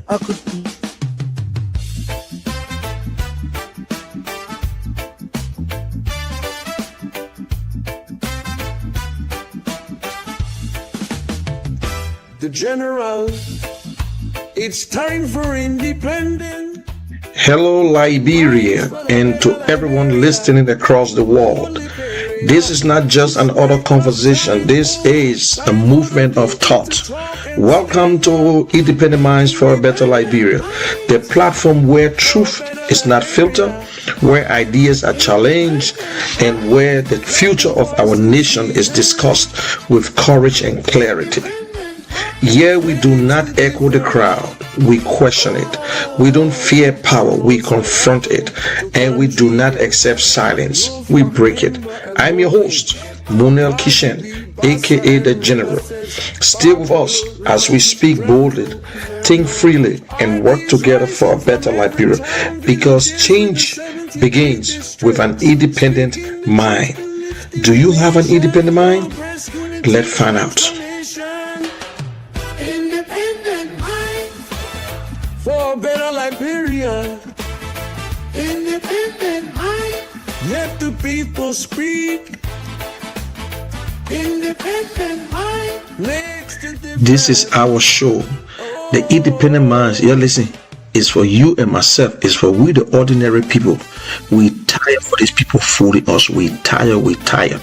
I could be. The general, it's time for independence. Hello, Liberia, and to everyone listening across the world. This is not just an auto conversation, this is a movement of thought. Welcome to Independent Minds for a Better Liberia, the platform where truth is not filtered, where ideas are challenged, and where the future of our nation is discussed with courage and clarity. Here we do not echo the crowd, we question it. We don't fear power, we confront it. And we do not accept silence, we break it. I'm your host, Monel Kishen, aka The General. Stay with us as we speak boldly, think freely, and work together for a better Liberia. Because change begins with an independent mind. Do you have an independent mind? Let's find out. Independent mind for a better Liberia. Independent mind. Let the people speak. Independent mind. This is our show. The Independent Minds, you're listening, is for you and myself. It's for we, the ordinary people. We tired for these people fooling us. We tired.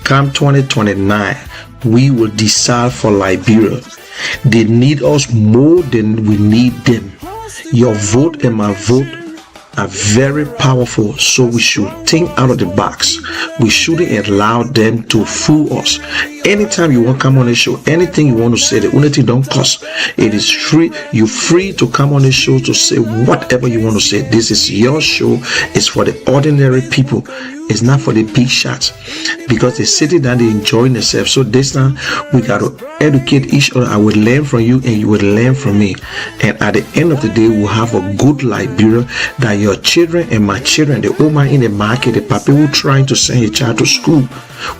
Come 2029, we will decide for Liberia. They need us more than we need them. Your vote and my vote are very powerful, so we should think out of the box. We shouldn't allow them to fool us. Anytime you want to come on the show, anything you want to say, the only thing don't cost. It is free. You're free to come on the show to say whatever you want to say. This is your show. It's for the ordinary people. It's not for the big shots, because they're sitting down, they're enjoying themselves. So this time we got to educate each other. I will learn from you and you will learn from me. And at the end of the day, we'll have a good Liberia that your children and my children, the woman in the market, the people who trying to send a child to school,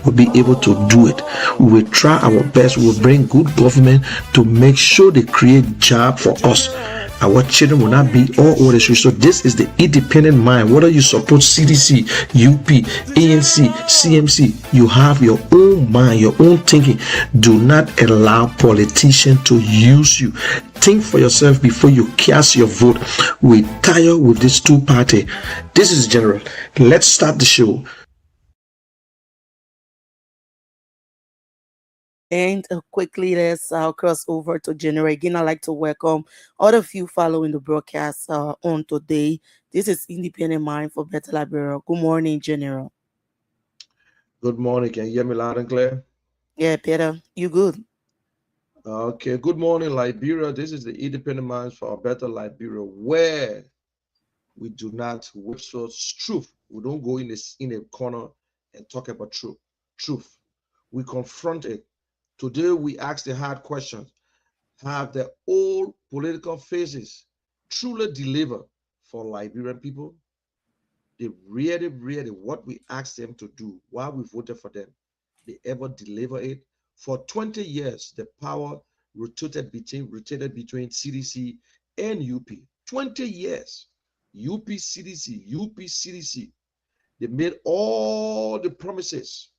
will be able to do it. We will try our best. We will bring good government to make sure they create job for us. Our children will not be all over the street. So this is the independent mind. Whether you support CDC, UP, ANC, CMC, you have your own mind, your own thinking. Do not allow politicians to use you. Think for yourself before you cast your vote. We're tired with this two party. This is General. Let's start the show. And quickly, let's cross over to General. Again, I'd like to welcome all of you following the broadcast on today. This is Independent Mind for Better Liberia. Good morning, General. Good morning. Can you hear me loud and clear? Yeah, Peter, you good? Okay. Good morning, Liberia. This is the Independent Minds for a Better Liberia, where we do not whisper truth. We don't go in a corner and talk about Truth. We confront it. Today we ask the hard questions. Have the old political phases truly delivered for Liberian people? They really what we asked them to do, why we voted for them. They ever deliver it? For 20 years, the power rotated between CDC and UP. 20 years. UP CDC. They made all the promises.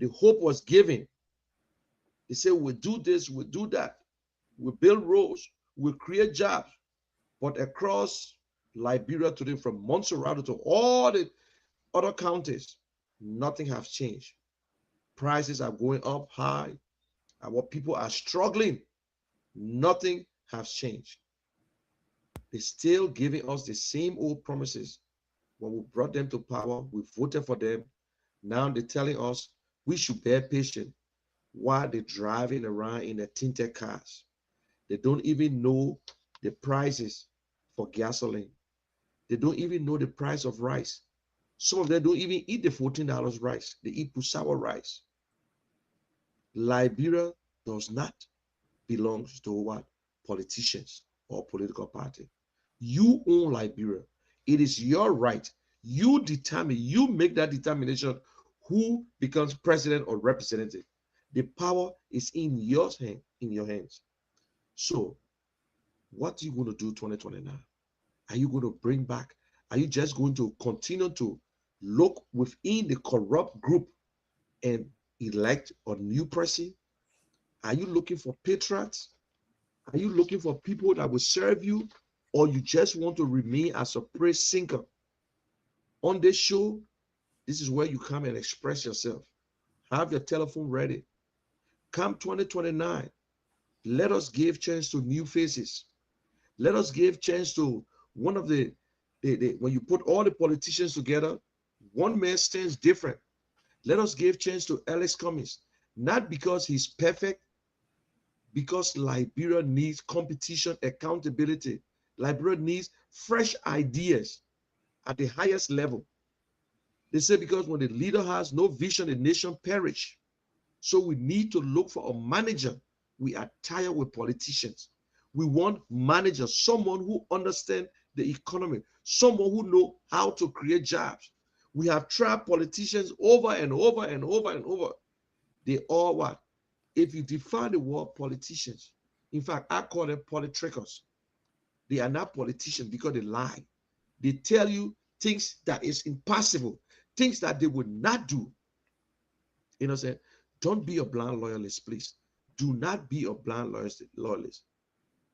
The hope was given. They said, we'll do this, we'll do that. We'll build roads, we'll create jobs. But across Liberia today, from Montserrat to all the other counties, nothing has changed. Prices are going up high. Our people are struggling. Nothing has changed. They're still giving us the same old promises. When we brought them to power, we voted for them. Now they're telling us we should bear patience while they're driving around in the tinted cars. They don't even know the prices for gasoline. They don't even know the price of rice. Some of them don't even eat the $14 rice. They eat pusawa rice. Liberia does not belong to what? Politicians or political party. You own Liberia. It is your right. You determine, you make that determination who becomes president or representative. The power is in your hands. So What are you going to do 2029? Are you going to bring back? Are you just going to continue to look within the corrupt group and elect a new person? Are you looking for patriots? Are you looking for people that will serve you? Or you just want to remain as a praise singer? On this show, this is where you come and express yourself. Have your telephone ready. Come 2029, let us give chance to new faces. Let us give chance to one of when you put all the politicians together, one man stands different. Let us give chance to Alex Cummings, not because he's perfect, because Liberia needs competition, accountability. Liberia needs fresh ideas at the highest level. They say because when the leader has no vision, the nation perish. So we need to look for a manager. We are tired with politicians. We want manager, someone who understands the economy, someone who know how to create jobs. We have tried politicians over and over and over and over. They all what? If you define the word politicians, in fact, I call them politrickers. They are not politicians because they lie. They tell you things that is impossible, things that they would not do. You know what I'm saying? Don't be a blind loyalist, please. Do not be a blind loyalist.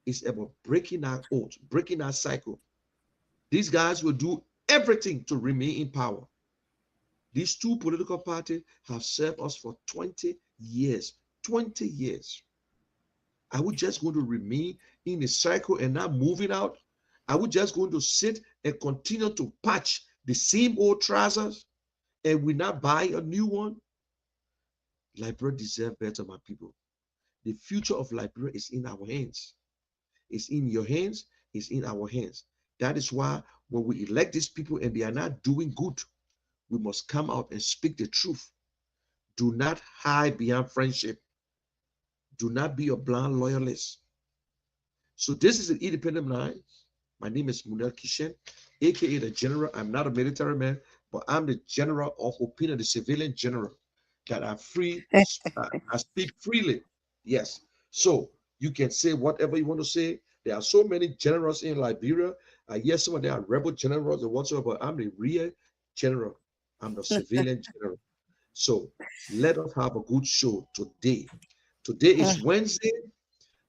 It's about breaking our oath, breaking our cycle. These guys will do everything to remain in power. These two political parties have served us for 20 years. 20 years. Are we just going to remain in the cycle and not moving out? Are we just going to sit and continue to patch the same old trousers and we not buy a new one? Liberia deserve better, my people. The future of Liberia is in our hands. It's in your hands. It's in our hands. That is why when we elect these people and they are not doing good, we must come out and speak the truth. Do not hide behind friendship. Do not be a blind loyalist. So this is an independent mind. My name is Munel Kishen, aka the general. I'm not a military man, but I'm the general of opinion, the civilian general that are free. I speak freely. Yes. So you can say whatever you want to say. There are so many generals in Liberia. Yes, some of them are rebel generals or whatsoever, but I'm the real general. I'm the civilian general. So let us have a good show today. Today is Wednesday.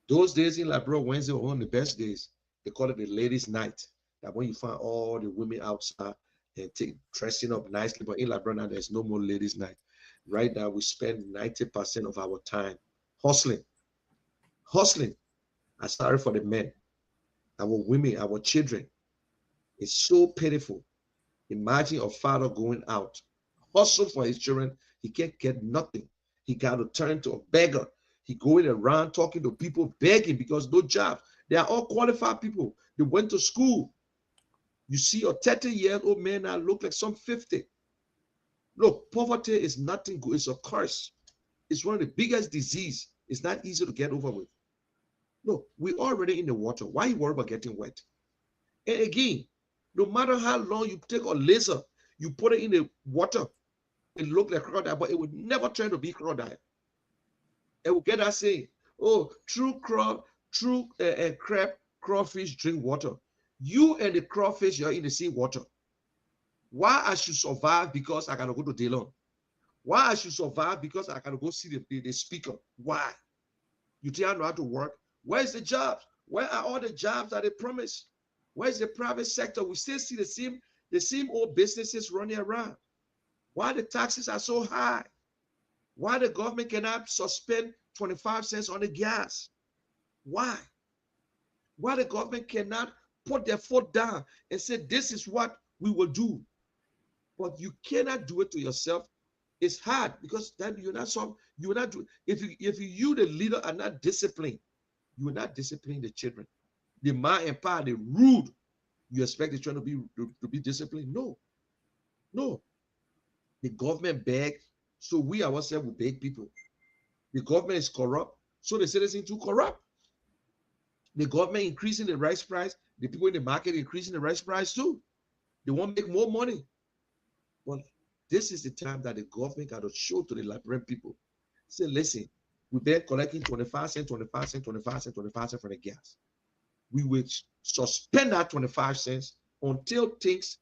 Those days in Liberia, Wednesday were one of the best days. They call it the ladies' night. That when you find all the women outside and dressing up nicely. But in Liberia now, there's no more ladies' night. Right now, we spend 90% of our time hustling. Hustling. I'm sorry for the men, our women, our children. It's so pitiful. Imagine a father going out, hustle for his children. He can't get nothing. He got to turn to a beggar. He going around talking to people begging because no jobs. They are all qualified people. They went to school. You see a 30-year-old man now look like some 50. Look, poverty is nothing good. It's a curse. It's one of the biggest disease. It's not easy to get over with. Look, we're already in the water. Why you worry about getting wet? And again, no matter how long you take a laser, you put it in the water, it look like crocodile, but it would never turn to be crocodile. It will get that saying, oh, true crab, crawfish drink water. You and the crawfish, you're in the same water. Why I should survive because I gotta go to Delon? Why I should survive because I gotta go see the speaker? Why? You think I know how to work? Where's the jobs? Where are all the jobs that they promised? Where's the private sector? We still see the same old businesses running around. Why the taxes are so high? Why the government cannot suspend 25 cents on the gas? Why? Why the government cannot put their foot down and say, this is what we will do? But you cannot do it to yourself. It's hard because then you will not do if you the leader are not disciplined, you will not discipline the children. The man and power, the rude. You expect the children to be disciplined? No, no. The government beg, so we ourselves will beg people. The government is corrupt, so the citizens too corrupt. The government increasing the rice price, the people in the market increasing the rice price too. They want to make more money. Well, this is the time that the government got to show to the Liberian people. Say, listen, we've been collecting 25 cents, 25 cents, 25 cents, 25 cents for the gas. We will suspend that 25 cents until things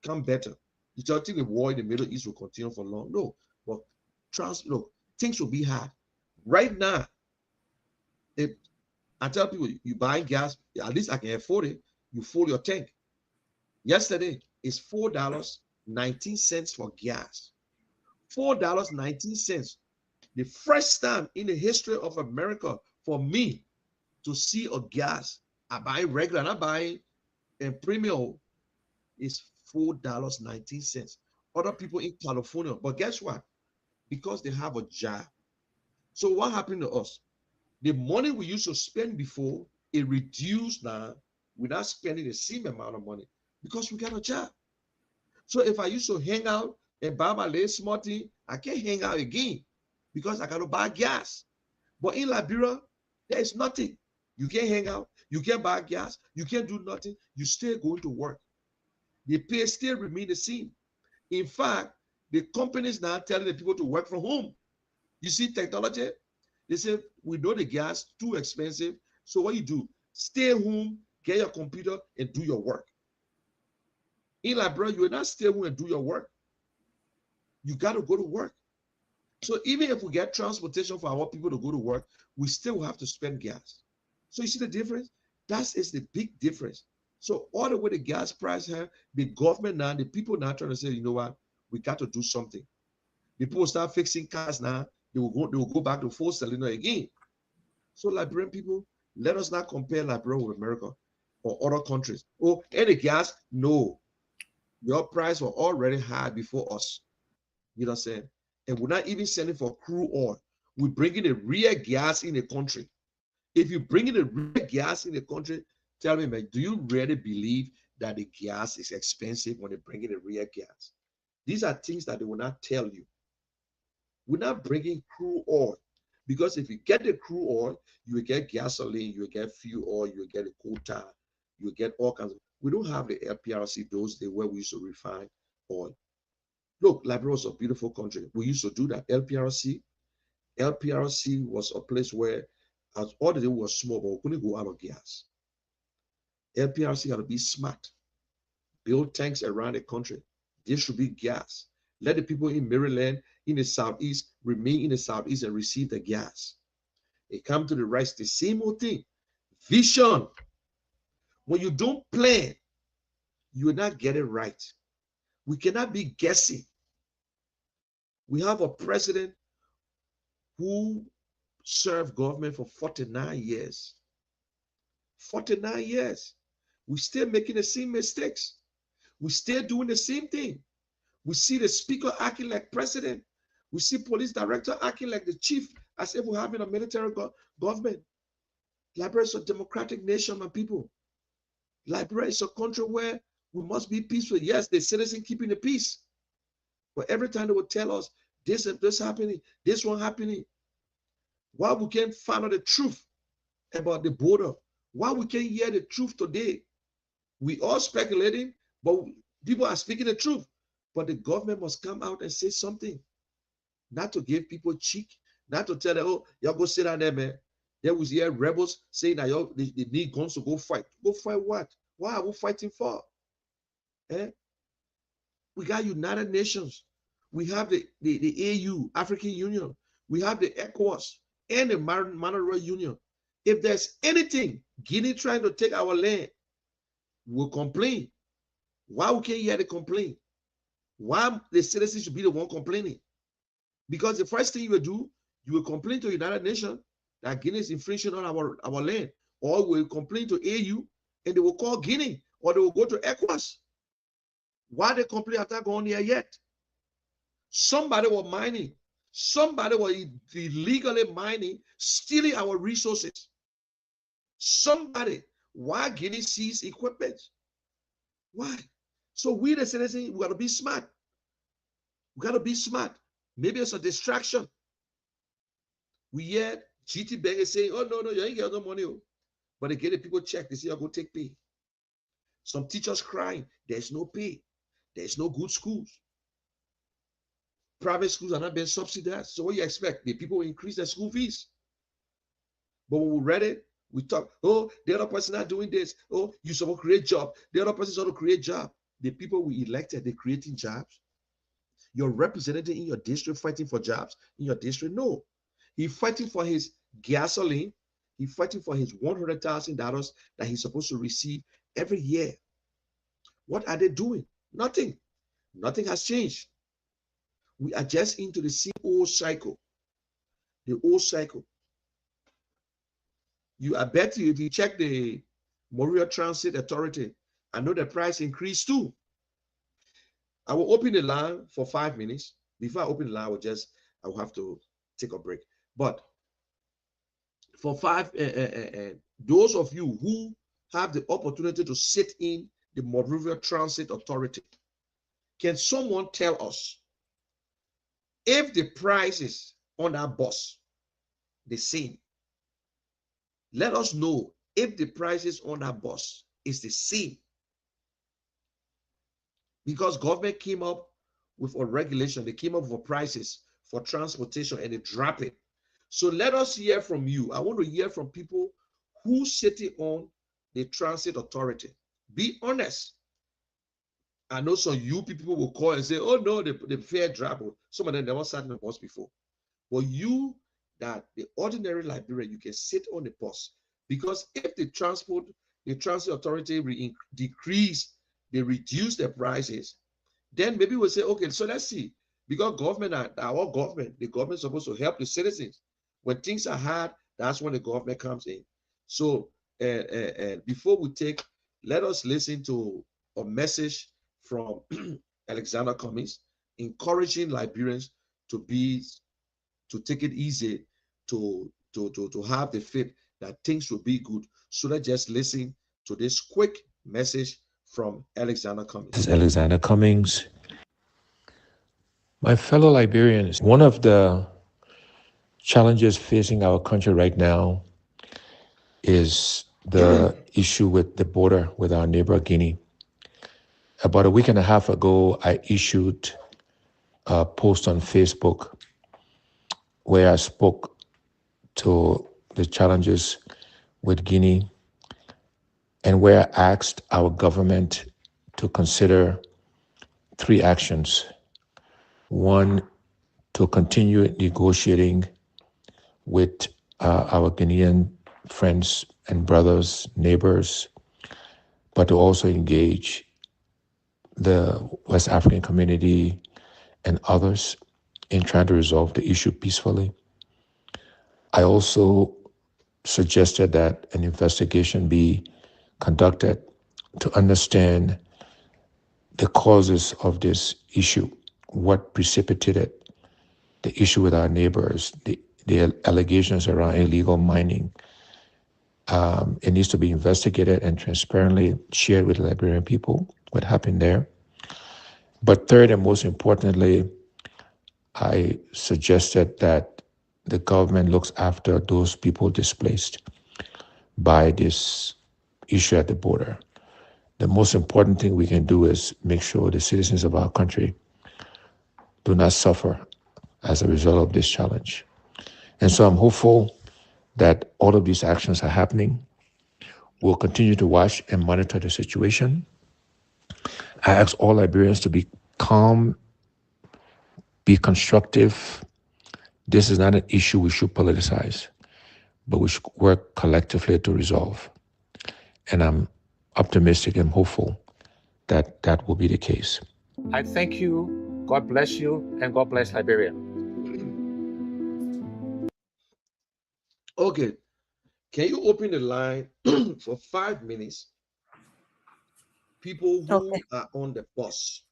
come better. You don't think the war in the Middle East will continue for long? No. But look, things will be hard. Right now, if I tell people you buy gas, at least I can afford it, you fill your tank. Yesterday is $4.19 for gas. $4.19. The first time in the history of America for me to see a gas, I buy regular, I buy a premium, is $4.19. Other people in California, but guess what? Because they have a job. So what happened to us? The money we used to spend before, it reduced now. We're not spending the same amount of money because we got a job. So if I used to hang out and buy my little smartie, I can't hang out again because I got to buy gas. But in Liberia, there is nothing. You can't hang out. You can't buy gas. You can't do nothing. You still going to work. The pay still remain the same. In fact, the companies now telling the people to work from home. You see technology? They say, we know the gas too expensive. So what you do, stay home, get your computer, and do your work. In Liberia, you will not stay home and do your work. You got to go to work. So even if we get transportation for our people to go to work, we still have to spend gas. So you see the difference? That is the big difference. So all the way the gas price here, the government now, the people now trying to say, you know what, we got to do something. The people start fixing cars now, they will go back to full cylinder again. So Liberian people, let us not compare Liberia with America or other countries. Oh, any gas? No. Your price was already high before us. You know what I'm saying? And we're not even selling for crude oil. We're bringing the real gas in the country. If you bring in the real gas in the country, tell me, man, do you really believe that the gas is expensive when they bring in the real gas? These are things that they will not tell you. We're not bringing crude oil because if you get the crude oil, you will get gasoline, you will get fuel oil, you will get a quota, you will get all kinds of. We don't have the LPRC those days where we used to refine oil. Look, Liberia was a beautiful country. We used to do that. LPRC was a place where as all the day was small, but we couldn't go out of gas. LPRC got to be smart. Build tanks around the country. Distribute gas. Let the people in Maryland, in the southeast, remain in the southeast and receive the gas. They come to the rest, the same old thing. Vision. When you don't plan, you will not get it right. We cannot be guessing. We have a president who served government for 49 years. 49 years. We're still making the same mistakes. We're still doing the same thing. We see the speaker acting like president. We see police director acting like the chief, as if we're having a military government. Liberia is a democratic nation, my people. Liberia is a country where we must be peaceful. Yes, the citizens keeping the peace. But every time they will tell us this and this happening, this one happening. Why we can't find out the truth about the border? Why we can't hear the truth today? We all speculating, but people are speaking the truth. But the government must come out and say something. Not to give people cheek, not to tell them, oh, y'all go sit down there, man. There was here rebels saying that y'all they need guns to go fight. Go fight what? Why are we fighting for? Eh? We got United Nations. We have the AU, African Union. We have the ECOWAS and the Monetary Union. If there's anything, Guinea trying to take our land, we'll complain. Why we can't hear the complaint? Why the citizens should be the one complaining? Because the first thing you will do, you will complain to United Nations that Guinea is infringing on our land, or will complain to AU and they will call Guinea, or they will go to ECOWAS. Why the complaint have not gone there yet? Somebody was mining. Somebody was illegally mining, stealing our resources. Somebody. Why Guinea seize equipment? Why? So we the citizens, we got to be smart. We got to be smart. Maybe it's a distraction. We hear GT Bank is saying, oh, no, you ain't get no money. But they get the people check. They say, I'll go take pay. Some teachers crying. There's no pay. There's no good schools. Private schools are not being subsidized. So what do you expect? The people will increase their school fees. But when we read it, We talk, oh, the other person not doing this. Oh, you supposed to create job. The other person supposed to create job. The people we elected, they creating jobs. Your representative in your district fighting for jobs in your district? No. He fighting for his gasoline. He fighting for his $100,000 that he's supposed to receive every year. What are they doing? Nothing. Nothing has changed. We are just into the same old cycle. The old cycle. I bet you if you check the Moria Transit Authority, I know the price increased too. I will open the line for 5 minutes. Before I open the line, I will have to take a break. But for those of you who have the opportunity to sit in the Monrovia Transit Authority, can someone tell us if the prices on that bus the same? Let us know if the prices on that bus is the same, because government came up with a regulation. They came up with prices for transportation and they drop it. So let us hear from you. I want to hear from people who sitting on the transit authority. Be honest. I know some you people will call and say, oh no, the fare drop. Some of them never sat in the bus before. But you, that the ordinary Liberian, you can sit on the bus. Because if the transit authority decrease, they reduce the prices, then maybe we'll say, okay, so let's see. Because our government, the government is supposed to help the citizens. When things are hard, that's when the government comes in. So before we take, let us listen to a message from Alexander Cummings, encouraging Liberians to take it easy, to have the faith that things will be good. So let's just listen to this quick message from Alexander Cummings. This is Alexander Cummings. My fellow Liberians, one of the challenges facing our country right now is the issue with the border with our neighbor Guinea. About a week and a half ago, I issued a post on Facebook where I spoke to the challenges with Guinea and where I asked our government to consider 3 actions. One, to continue negotiating with our Guinean friends and brothers, neighbors, but to also engage the West African community and others in trying to resolve the issue peacefully. I also suggested that an investigation be conducted to understand the causes of this issue, what precipitated the issue with our neighbors, the allegations around illegal mining. It needs to be investigated and transparently shared with the Liberian people, what happened there. But third and most importantly, I suggested that the government looks after those people displaced by this issue at the border. The most important thing we can do is make sure the citizens of our country do not suffer as a result of this challenge. And so I'm hopeful that all of these actions are happening. We'll continue to watch and monitor the situation. I ask all Liberians to be calm, be constructive. This is not an issue we should politicize, but we should work collectively to resolve. And I'm optimistic and hopeful that that will be the case. I thank you. God bless you, and God bless Liberia. Okay, can you open the line for 5 minutes? People Okay. who are on the bus,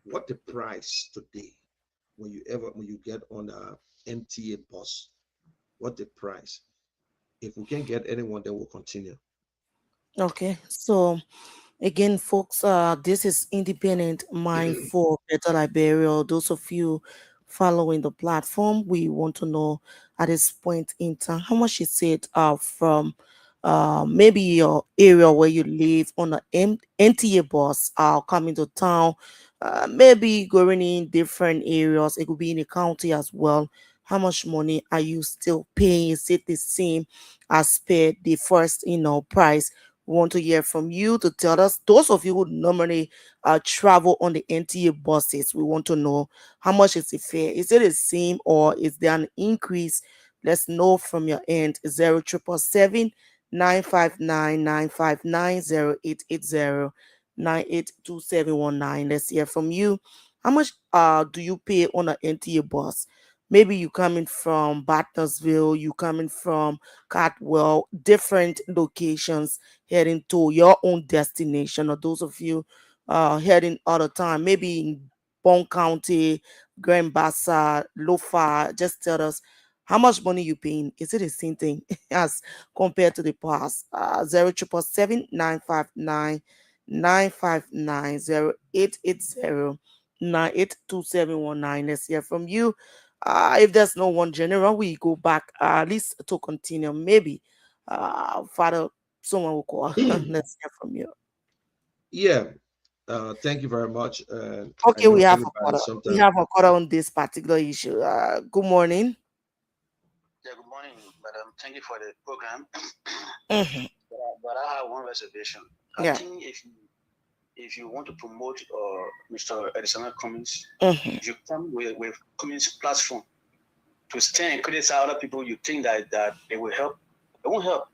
what the price today when you get on a MTA bus? What the price? If we can get anyone, then we'll continue. Okay. So again, folks, this is Independent Mind for Better Liberia. Those of you following the platform, we want to know at this point in time how much is it from maybe your area where you live on the NTA bus coming to town, maybe going in different areas. It could be in the county as well. how much money are you still paying? Is it the same as per the first, price? We want to hear from you to tell us. Those of you who normally travel on the NTA buses, we want to know how much is the fare. Is it the same or is there an increase? Let's know from your end. 0777 959 959 0880 982719. Let's hear from you. How much do you pay on an NTA bus? Maybe you coming from Bartnersville, you coming from Catwell, different locations heading to your own destination, or those of you heading all the time, maybe in Bon County, Grand Bassa, Lofa. Just tell us how much money you paying. Is it the same thing as compared to the past? 0777 959 959 0880 982719. Let's hear from you. If there's no one general, we go back at least to continue. Maybe Father, someone will call. Let's hear from you. Yeah. Thank you very much. I Okay, we know have a everybody quarter. We sometimes. have a quarter on this particular issue. Good morning. Yeah, good morning, madam. Thank you for the program. Mhm. But I have one reservation. I Yeah. think if you want to promote Mr. Edison Cummings, Mhm. you come with Cummings platform to stand and criticize other people. You think that they will help. It won't help.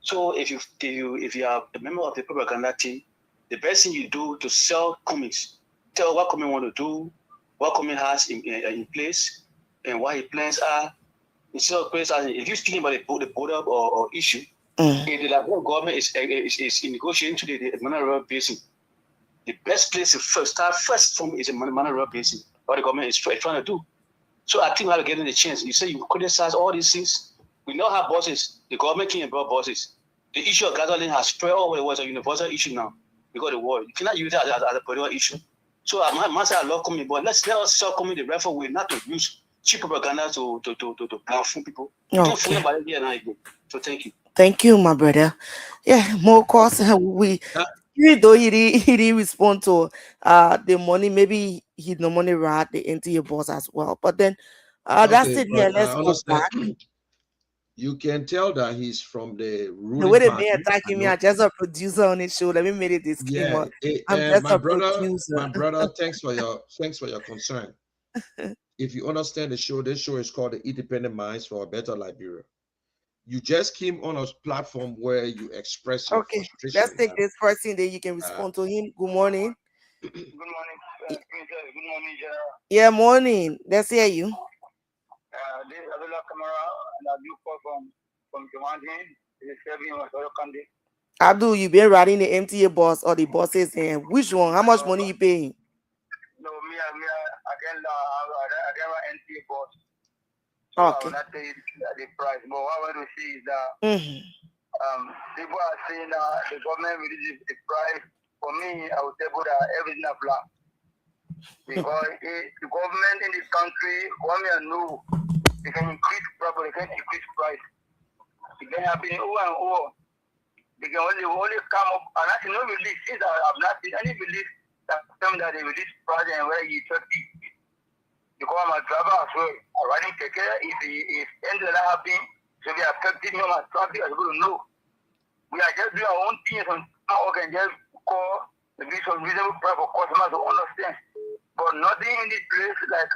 So if you are a member of the propaganda team, the best thing you do to sell Cummings, tell what Cummings want to do, what Cummings has in place, and what his plans are. Instead of criticizing, if you're speaking about the border or issue, Mhm. if the Liberia government is in negotiating to the mineral basin, the best place to start first from is a mineral basin. What the government is trying to do. So I think we have to get in the chance. You say you criticize all these things. We know how bosses, the government can't build bosses. The issue of gasoline has spread all over the world. It's a universal issue now because of the war. You cannot use it as a political issue. So I must say I love coming, but let us start coming the rightful way, not to use cheap propaganda to bluff people. You can't fool Okay. anybody here now again. So thank you. Thank you, my brother. Yeah, more course. We Uh, even though he didn't respond to the money, maybe he normally rat the NTA boss as well. But then that's okay, it. but Yeah, I let's go understand. back. You can tell that he's from the The way ruling they been party. I attacking me, know. I'm just a producer on this show. Let me make a Yeah, disclaimer. I'm just my a brother, producer. thanks for your concern. If you understand the show, this show is called the Independent Minds for a Better Liberia. You just came on a platform where you express your Okay, let's frustration take that this person. Then you can uh, respond to him. Good morning. Good morning, Y- Princess. Good morning, General. Yeah, morning. Let's hear you. This is Abdullah Kamara, and I do call from Johannesburg. This is serving my fellow candidate. Abdul, you been riding the MTA bus or the buses, and which one? How much No, money you paying? no, I can NTA boss, so I will Okay. not tell you the price. But what I want to see is that Mm-hmm. people are saying that the government releases the price. For me, I would say that everything is flat because the government in this country, government know they can increase probably they can increase price. It can happen over and over. They can only come up and that's no release. Since I've not seen any release that tell me that they release price and where you 30. Because I'm a driver as well. I'm riding keke. If anything that happen, so they affecting me on my traffic, I'm going to know. We are just doing our own things and how we can just call maybe some reasonable price for customers to understand. But nothing in this place, like,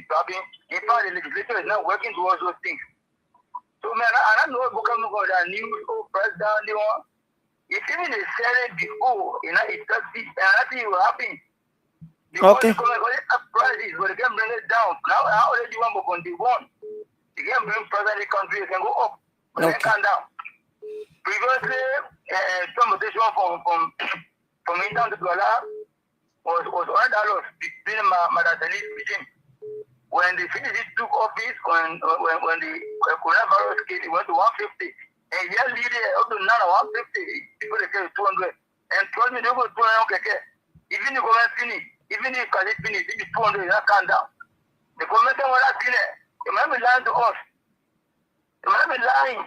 driving. In fact, the legislature is not working towards those things. So, man, I don't know what come about that news or press down the one. If even they said it before, it's just and nothing will happen. Because the Okay. government only have prices, but they can bring it down. Now, I already want to go on the one. They can bring price in the country, it can go up, but they Okay. can down. Previously, transportation from India to Douala was $100 between Madadali regime. When the citizens took office, when the coronavirus came, it went to 150. And year later, up to now 150, people they get 200. And trust me, they go 200 okay. Even the government finish, even if it finish, it is 200, it not come down. The government will not finish. They might be lying to us. They might be lying.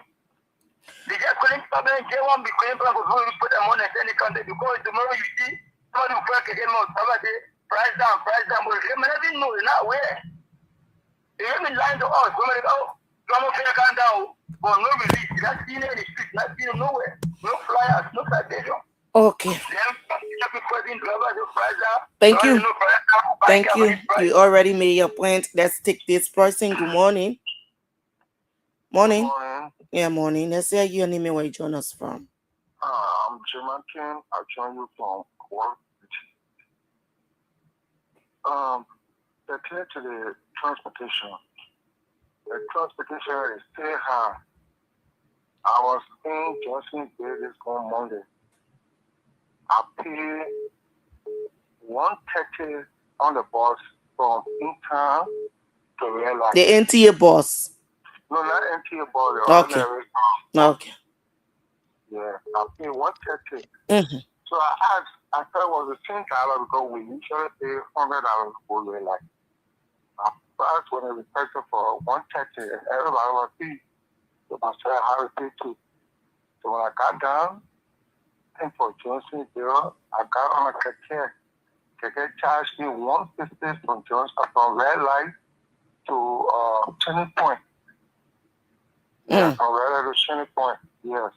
They just couldn't problem J1 became plan for people to put them on a any country because tomorrow you see somebody will work again more. Somebody price down, but they might not know, they're not aware. They have been lying to us. Women, oh, come up here, calm down. But no release. Not seen it in the street. Not seen it nowhere. No flyers, no citation. Okay. Then, every person driver, the price out. Thank Don't you you. know price out? Buy Thank car for you. this price. You already made your point. Let's take this person. Good morning. Good Morning. morning. Yeah, morning. Let's hear your name and where you join us from. I'm Jamaican. I join you from work. Pertaining to the transportation. The transportation is still high. I was in Johnson Bay this one Monday. I paid 130 on the bus from in town to real life. The NTA boss. No, not NTA bus, the Okay. ordinary Okay. Yeah, I paid 130. Mm-hmm. So I asked, I thought it was the same dollar because we usually pay $100 for real life. I asked when I requested for 130 and everybody was paid. So I said I have to pay too. So when I got down, and for Johnson Bill, I got on a keke. Keke charged me 150 from Johnson from red light to Turning Point. Yeah, from red light to Turning Point. Yes.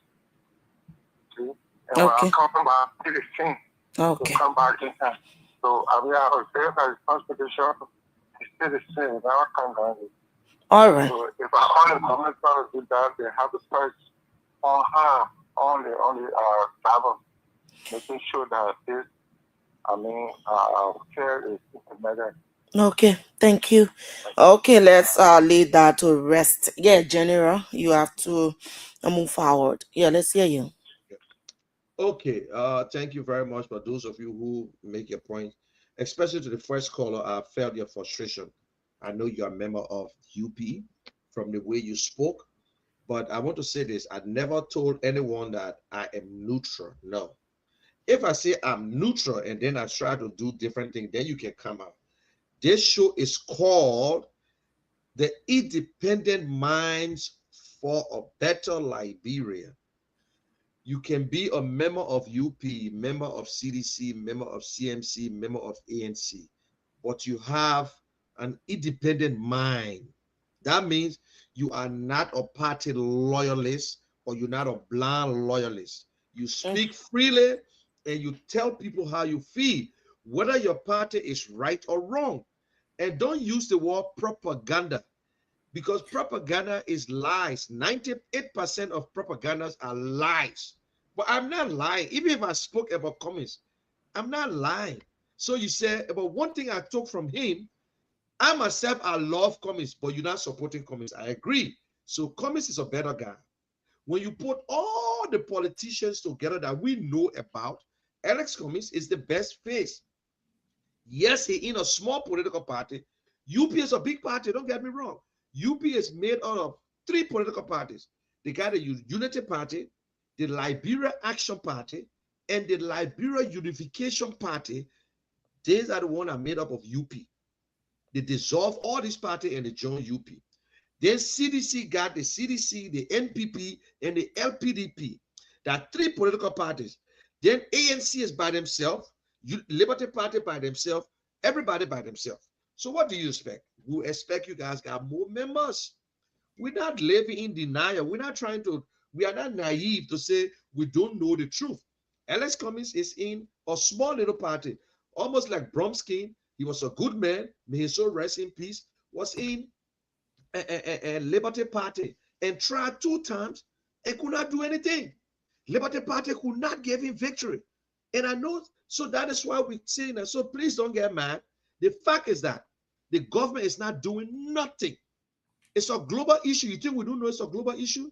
See? And when Okay. I come back, I did the same. Okay. To come back in time. So I mean, I was there by the transportation. It's still the same. Never come down. All right. So if I only government trying to do that, they have to search on her, on the travel, making sure that this, care is implemented. Okay. Thank you. Okay, let's lay that to rest. Yeah, General, you have to move forward. Yeah, let's hear you. Okay, thank you very much for those of you who make your point, especially to the first caller. I felt your frustration. I know you're a member of UP from the way you spoke, but I want to say this. I never told anyone that I am neutral. No. If I say I'm neutral and then I try to do different things, then you can come out. This show is called The Independent Minds for a Better Liberia. You can be a member of UP, member of CDC, member of CMC, member of ANC, but you have an independent mind. That means you are not a party loyalist or you're not a blind loyalist. You speak freely and you tell people how you feel, whether your party is right or wrong. And don't use the word propaganda because propaganda is lies. 98% of propagandas are lies. But I'm not lying. Even if I spoke about communists, I'm not lying. So you say, but one thing I took from him, I myself, I love communists, but you're not supporting communists. I agree. So communists is a better guy. When you put all the politicians together that we know about, Alex Cummings is the best face. Yes, he in a small political party. UP is a big party, don't get me wrong. UP is made out of 3 political parties. They got the Unity Party, the Liberia Action Party, and the Liberia Unification Party. These are the ones that are made up of UP. They dissolve all these parties and they join UP. Then CDC got the CDC, the NPP, and the LPDP. There are 3 political parties. Then ANC is by themselves, Liberty Party by themselves, everybody by themselves. So what do you expect? We expect you guys got more members. We're not living in denial. We are not naive to say we don't know the truth. Alex Cummings is in a small little party, almost like Bromskin. He was a good man, may his soul rest in peace, was in a Liberty Party and tried 2 times and could not do anything. Liberty Party could not give him victory. And I know, so that is why we're saying that. So please don't get mad. The fact is that the government is not doing nothing. It's a global issue. You think we don't know it's a global issue?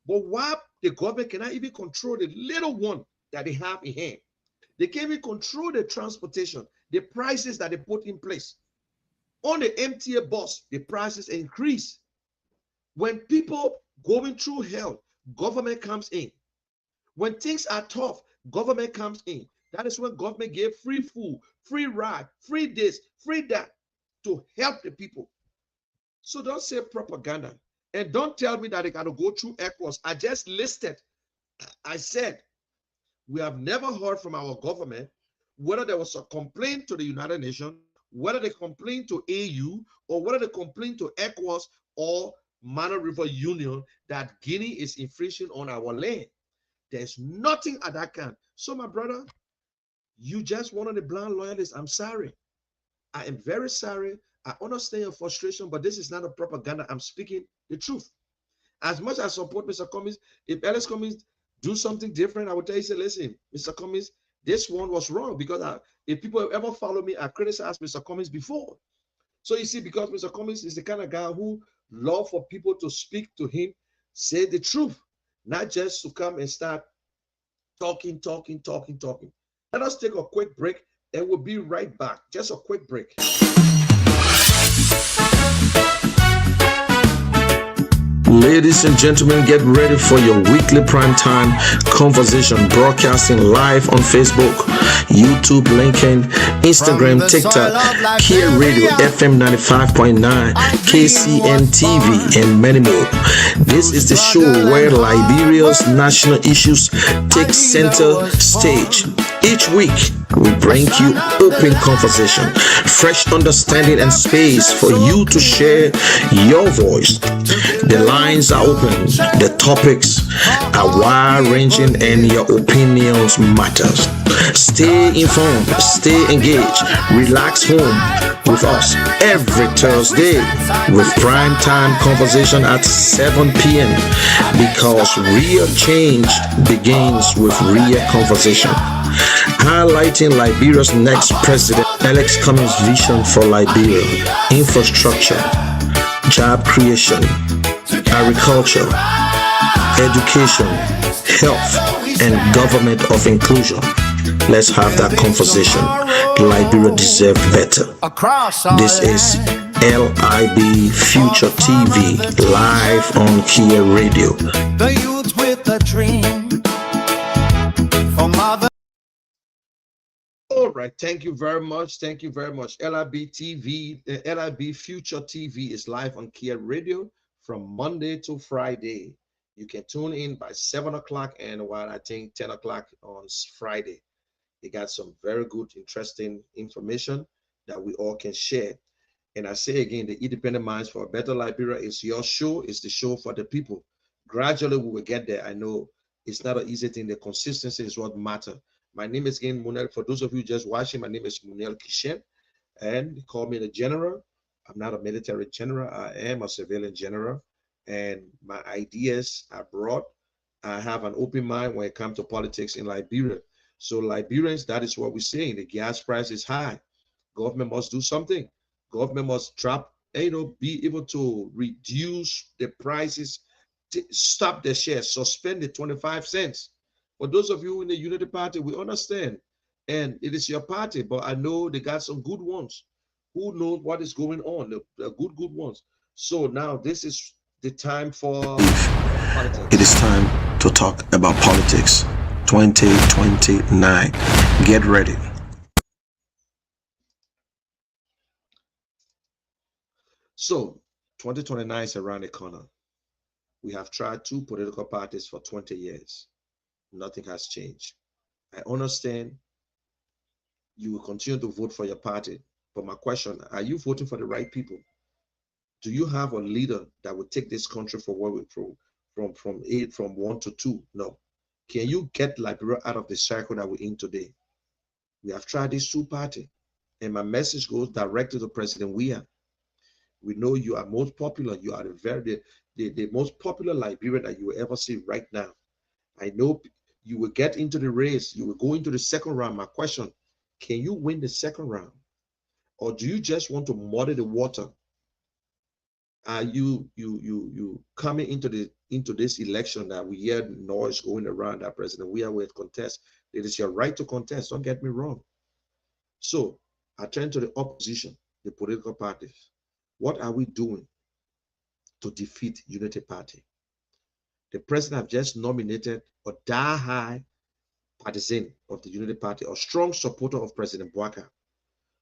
But why the government cannot even control the little one that they have in hand? They can't even control the transportation, the prices that they put in place. On the MTA bus, the prices increase. When people going through hell, government comes in. When things are tough, government comes in. That is when government gave free food, free ride, free this, free that to help the people. So don't say propaganda. And don't tell me that they got to go through ECOWAS. I just listed, I said, we have never heard from our government whether there was a complaint to the United Nations, whether they complain to AU or whether they complain to ECOWAS or Mana River Union that Guinea is infringing on our land. There's nothing at that can. So, my brother, you just one of the blind loyalists. I'm sorry. I am very sorry. I understand your frustration, but this is not a propaganda. I'm speaking the truth. As much as I support Mr. Cummings, if Alex Cummings do something different, I would tell you, say, listen, Mr. Cummings, this one was wrong because if people ever follow me, I criticized Mr. Cummings before. So you see, because Mr. Cummings is the kind of guy who love for people to speak to him, say the truth, not just to come and start talking, talking, talking, talking. Let us take a quick break and we'll be right back. Just a quick break. Ladies and gentlemen, get ready for your weekly primetime conversation broadcasting live on Facebook, YouTube, LinkedIn, Instagram, TikTok, Kia Radio, FM 95.9, KCN TV, and many more. This is the show where Liberia's national issues take center stage. Each week, we bring you open conversation, fresh understanding, and space for you to share your voice. The lines are open, the topics are wide-ranging, and your opinions matters. Stay informed, stay engaged, relax home with us every Thursday with prime time conversation at 7 p.m. because real change begins with real conversation. Highlighting Liberia's next president, Alex Cummings' vision for Liberia, infrastructure, job creation, agriculture, education, health, and government of inclusion. Let's have that conversation. Liberia deserves better. This is LIB Future TV, live on Kia Radio. The youth with a dream for mother. All right, thank you very much. Thank you very much. LIB TV, LIB Future TV is live on Kia Radio from Monday to Friday. You can tune in by 7 o'clock and while I think 10 o'clock on Friday. They got some very good, interesting information that we all can share. And I say again, the Independent Minds for a Better Liberia is your show. It's the show for the people. Gradually, we will get there. I know it's not an easy thing. The consistency is what matters. My name is again Munel. For those of you just watching, my name is Munel Kishen, and they call me the general. I'm not a military general. I am a civilian general, and my ideas are broad. I have an open mind when it comes to politics in Liberia. So Liberians, that is what we're saying. The gas price is high. Government must do something. Government must drop, be able to reduce the prices, stop the shares, suspend the 25 cents. For those of you in the Unity Party, we understand. And it is your party, but I know they got some good ones. Who knows what is going on? The good ones. So now this is the time for politics. It is time to talk about politics. 2029. Get ready. So 2029 is around the corner. We have tried two political parties for 20 years. Nothing has changed. I understand you will continue to vote for your party, but my question, are you voting for the right people? Do you have a leader that will take this country from where we from 1 to 2? No. Can you get Liberia out of the cycle that we're in today? We have tried these two parties, and my message goes directly to President Weah. We know you are most popular. You are the most popular Liberian that you will ever see right now. I know you will get into the race. You will go into the second round. My question, can you win the second round? Or do you just want to muddy the water? Are you coming into this election that we hear noise going around that President Weah will contest? It is your right to contest. Don't get me wrong. So I turn to the opposition, the political parties. What are we doing to defeat Unity Party? The president have just nominated a die-high partisan of the Unity Party, a strong supporter of President Bouaka,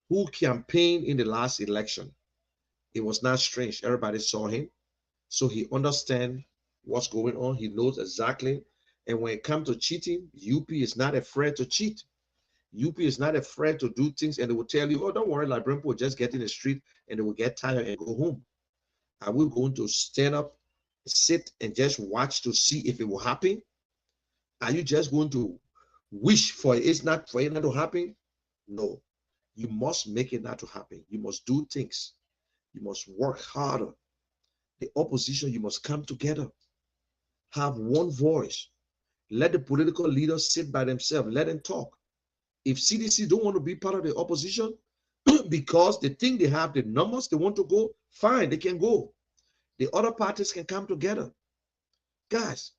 who campaigned in the last election. It was not strange. Everybody saw him. So he understands what's going on. He knows exactly. And when it comes to cheating, UP is not afraid to cheat. UP is not afraid to do things, and they will tell you, oh, don't worry, Liberian people will just get in the street and they will get tired and go home. Are we going to stand up, sit, and just watch to see if it will happen? Are you just going to wish for it not to happen? No. You must make it not to happen. You must do things. You must work harder. The opposition, you must come together. Have one voice. Let the political leaders sit by themselves. Let them talk. If CDC don't want to be part of the opposition because they think they have the numbers, they want to go, fine, they can go. The other parties can come together. Guys,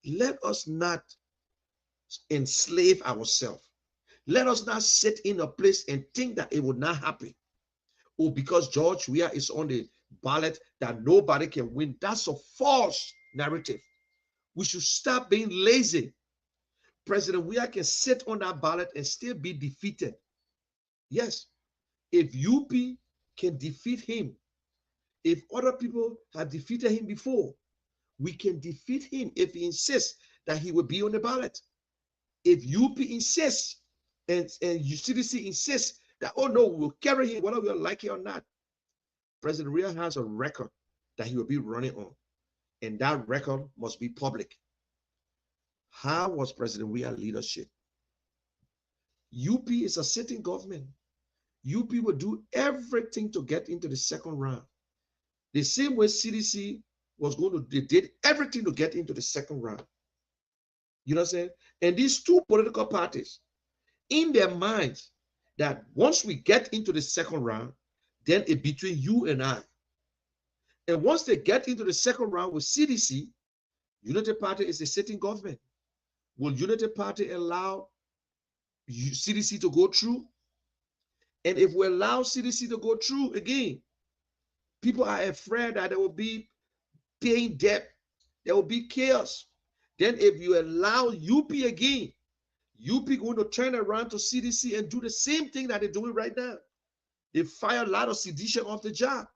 let us not enslave ourselves. Let us not sit in a place and think that it would not happen. Oh, because George Weah is on the ballot, that nobody can win. That's a false narrative. We should stop being lazy. President Weah can sit on that ballot and still be defeated. Yes, if UP can defeat him, if other people have defeated him before, we can defeat him if he insists that he will be on the ballot. If UP insists and CDC insists that, oh no, we'll carry him, whether we like it or not, President Weah has a record that he will be running on, and that record must be public. How was President Weah leadership? UP is a sitting government. UP will do everything to get into the second round. The same way CDC was going to, they did everything to get into the second round. You know what I'm saying? And these two political parties, in their minds, that once we get into the second round, then it's between you and I. And once they get into the second round with CDC, Unity Party is a sitting government. Will Unity Party allow CDC to go through? And if we allow CDC to go through again, people are afraid that there will be paying debt, there will be chaos. Then if you allow UP again, UP going to turn around to CDC and do the same thing that they're doing right now. They fire a lot of sedition off the job.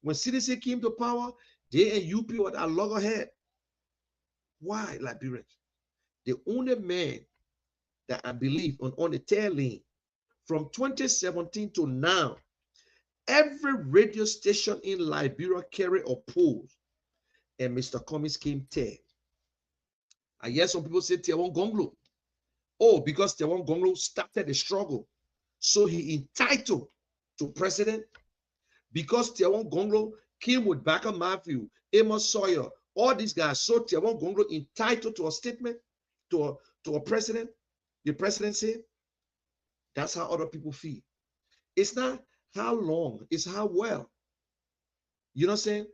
When CDC came to power, they and UP were at loggerhead. Why, Liberians? The only man that I believe on the tail lane from 2017 to now, every radio station in Liberia carry a poll, and Mr. Cummings came 10th. I hear some people say Tiawon Gonglo. Oh, because Tiawon Gonglo started the struggle, so he entitled to president. Because Tiawon Gonglo came with Baker Matthew, Amos Sawyer, all these guys, so Tiawon Gonglo entitled to a statement, to a president, the presidency. That's how other people feel. It's not how long, it's how well. You know what I'm saying?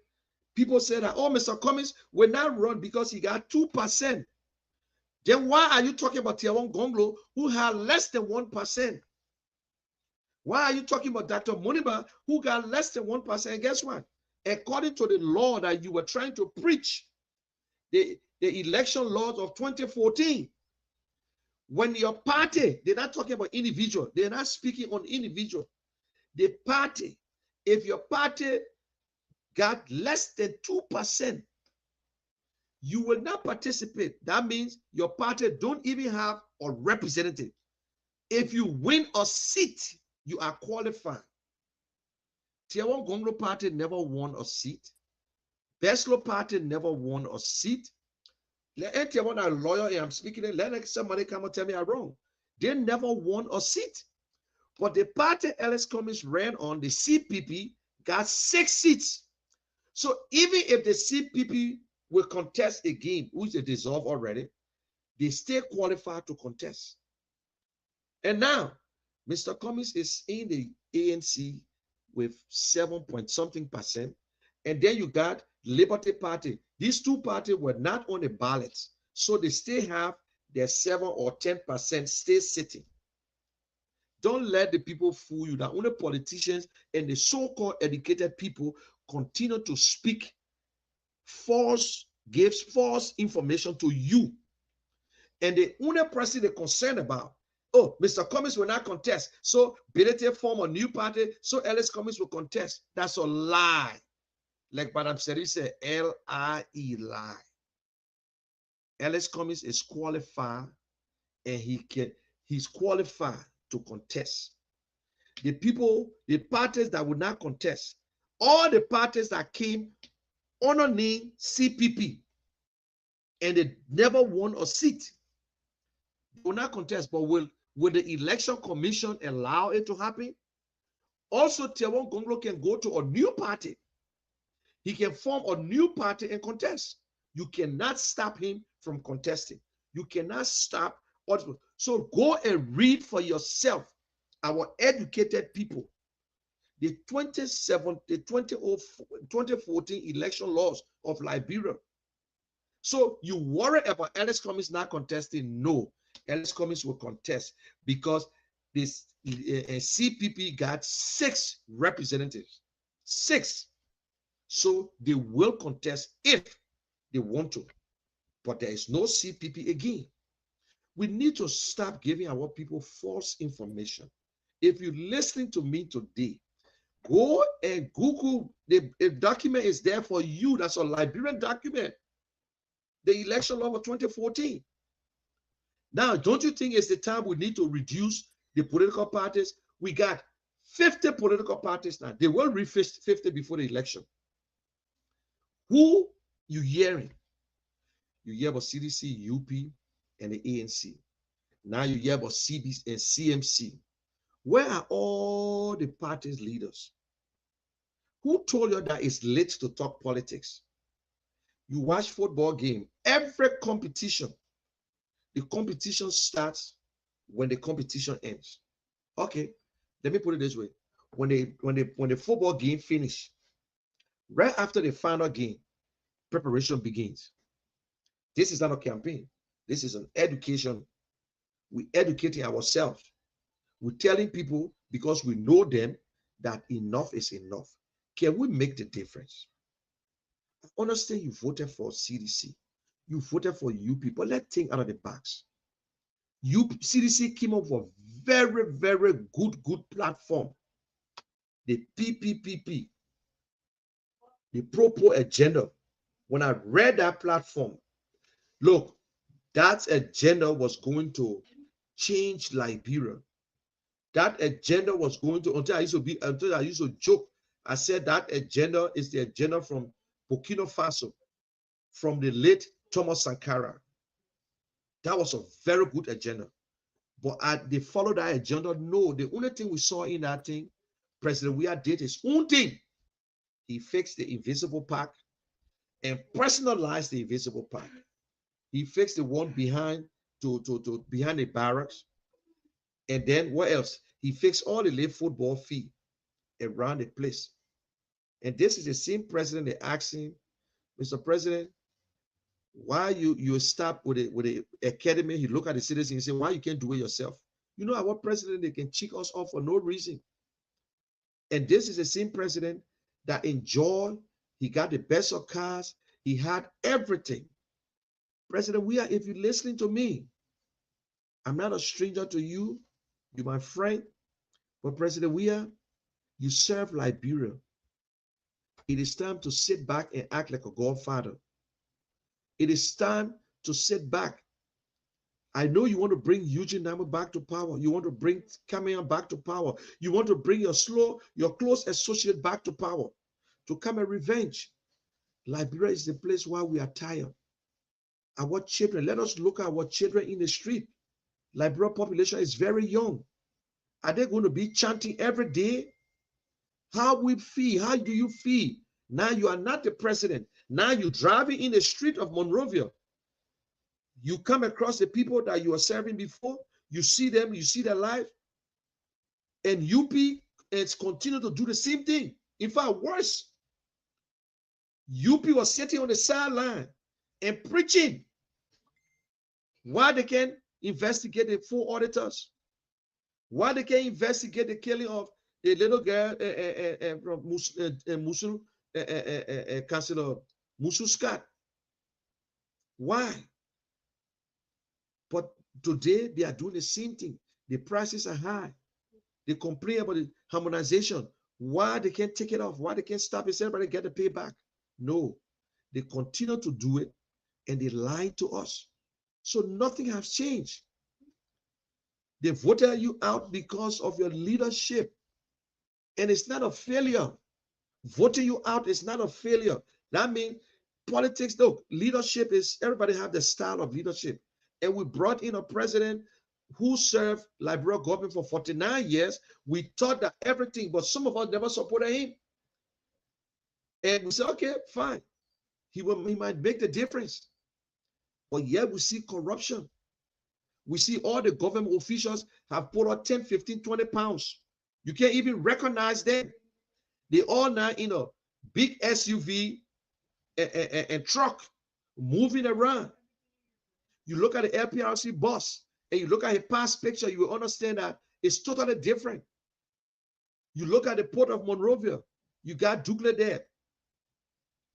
People say that, oh, Mr. Cummings will not run because he got 2%. Then why are you talking about Tiawon Gonglo, who had less than 1%? Why are you talking about Dr. Muniba, who got less than 1%? And guess what? According to the law that you were trying to preach, the election laws of 2014, when your party, they're not talking about individual, they're not speaking on individual. The party, if your party got less than 2%, you will not participate. That means your party don't even have a representative. If you win a seat, you are qualified. Tiawon Gonglo party never won a seat. Beslo party never won a seat. Let Tiawon a lawyer and I'm speaking, let somebody come and tell me I'm wrong. They never won a seat. But the party Ellis Cummings ran on, the CPP, got 6 seats. So even if the CPP will contest again, which they dissolved already, they stay qualified to contest. And now, Mr. Cummings is in the ANC with 7 point something percent. And then you got Liberty Party. These two parties were not on the ballots. So they still have their 7 or 10% stay sitting. Don't let the people fool you that only politicians and the so-called educated people continue to speak gives false information to you. And the only person they're concerned about, oh, Mr. Cummings will not contest. So Bilete form a new party, so Ellis Cummings will contest. That's a lie. Like Madam Seri said, L-I-E, lie. Ellis Cummings is qualified and he's qualified to contest. The people, the parties that would not contest, all the parties that came underneath CPP and they never won a seat, they will not contest. But will the election commission allow it to happen? Also, Tewon Gonglo can go to a new party. He can form a new party and contest. You cannot stop him from contesting. You cannot stop. So go and read for yourself, our educated people, the 2014 election laws of Liberia. So you worry about Alex Cummings not contesting? No, Alex Cummings will contest because this CPP got 6 representatives. 6. So they will contest if they want to. But there is no CPP again. We need to stop giving our people false information. If you're listening to me today, go and Google. The document is there for you. That's a Liberian document. The election law of 2014. Now, don't you think it's the time we need to reduce the political parties? We got 50 political parties now. They will reach 50 before the election. Who you hearing? You hear about CDC, UP, and the ANC. Now you hear about CBC and CMC. Where are all the parties' leaders? Who told you that it's late to talk politics? You watch football game, every competition, the competition starts when the competition ends. Okay, let me put it this way. When the football game finish, right after the final game, preparation begins. This is not a campaign. This is an education. We're educating ourselves. We're telling people, because we know them, that enough is enough. Can we make the difference? I understand you voted for CDC. You voted for UP, but let's think out of the box. CDC came up with a very, very good platform. The PPPP, the Pro agenda. When I read that platform, look, that agenda was going to change Liberia. That agenda was going to, until I used to joke, I said that agenda is the agenda from Burkina Faso, from the late Thomas Sankara. That was a very good agenda. But they followed that agenda. No, the only thing we saw in that thing, President Weah did his own thing. He fixed the invisible park and personalized the invisible park. He fixed the one behind behind the barracks. And then what else? He fixed all the late football field around the place. And this is the same president they asked him, Mr. President, why you stop with the academy? He look at the citizens and say, why you can't do it yourself? You know, our president, they can check us off for no reason. And this is the same president that enjoyed, he got the best of cars, he had everything. President Weah, if you're listening to me, I'm not a stranger to you, you're my friend, but President Weah, you serve Liberia. It is time to sit back and act like a godfather. It is time to sit back. I know you want to bring Eugene Nama back to power. You want to bring Cameron back to power. You want to bring your close associate back to power to come and revenge. Liberia is the place where we are tired. Our children, let us look at our children in the street. Liberia population is very young. Are they going to be chanting every day? How we feel? How do you feel? Now you are not the president. Now you're driving in the street of Monrovia. You come across the people that you are serving before. You see them, you see their life. And UP is continue to do the same thing. In fact, worse. UP was sitting on the sideline and preaching. Why they can investigate the 4 auditors? Why they can investigate the killing of a little girl from Musul, Councillor Musul Scott? Why? But today they are doing the same thing. The prices are high. They complain about the harmonization. Why they can't take it off? Why they can't stop it? So everybody get the payback? No, they continue to do it, and they lie to us. So nothing has changed. They voted you out because of your leadership. And it's not a failure. Voting you out is not a failure. That means politics, look, leadership is, everybody have the style of leadership. And we brought in a president who served Liberia government for 49 years. We thought that everything, but some of us never supported him. And we said, okay, fine. He might make the difference. But yet we see corruption. We see all the government officials have put out 10, 15, 20 pounds. You can't even recognize them. They all now in a big SUV and truck moving around. You look at the LPRC bus and you look at his past picture, you will understand that it's totally different. You look at the port of Monrovia, you got Douglas there.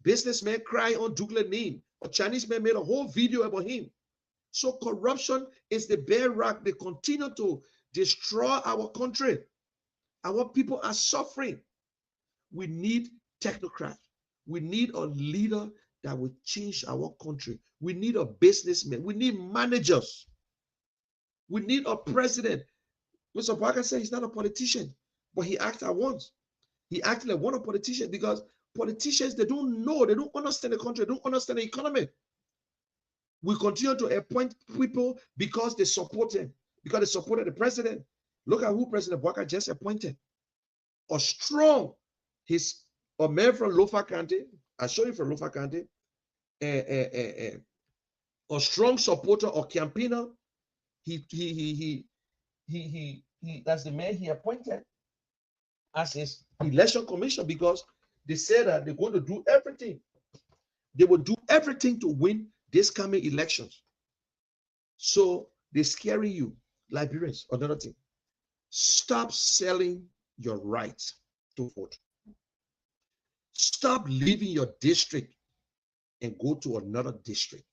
Businessmen crying on Douglas' name. A Chinese man made a whole video about him. So corruption is the bedrock. They continue to destroy our country. Our people are suffering. We need technocrats. We need a leader that will change our country. We need a businessman. We need managers. We need a president. Mr. Parker said he's not a politician, but he acted at once. He acted like one of politicians because politicians, they don't know, they don't understand the country, they don't understand the economy. We continue to appoint people because they support him, because they supported the president. Look at who President Walker just appointed. A strong, he's a man from Lofa County. I show you from Lofa County. A strong supporter or campaigner. That's the man he appointed as his election commissioner because they said that they're going to do everything. They will do everything to win this coming elections. So they're scaring you, Liberians. Another thing, stop selling your right to vote. Stop leaving your district and go to another district.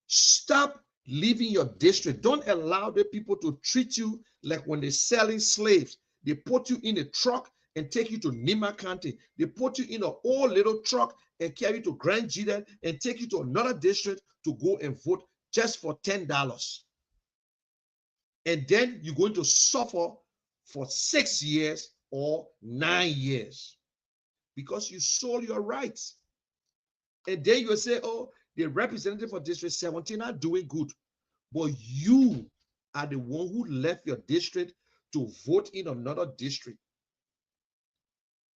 Stop leaving your district. Don't allow the people to treat you like when they're selling slaves. They put you in a truck and take you to Nima County. They put you in an old little truck and carry you to Grand Julian and take you to another district to go and vote just for $10. And then you're going to suffer for 6 years or 9 years because you sold your rights. And then you will say, oh, the representative for District 17 are doing good. But you are the one who left your district to vote in another district.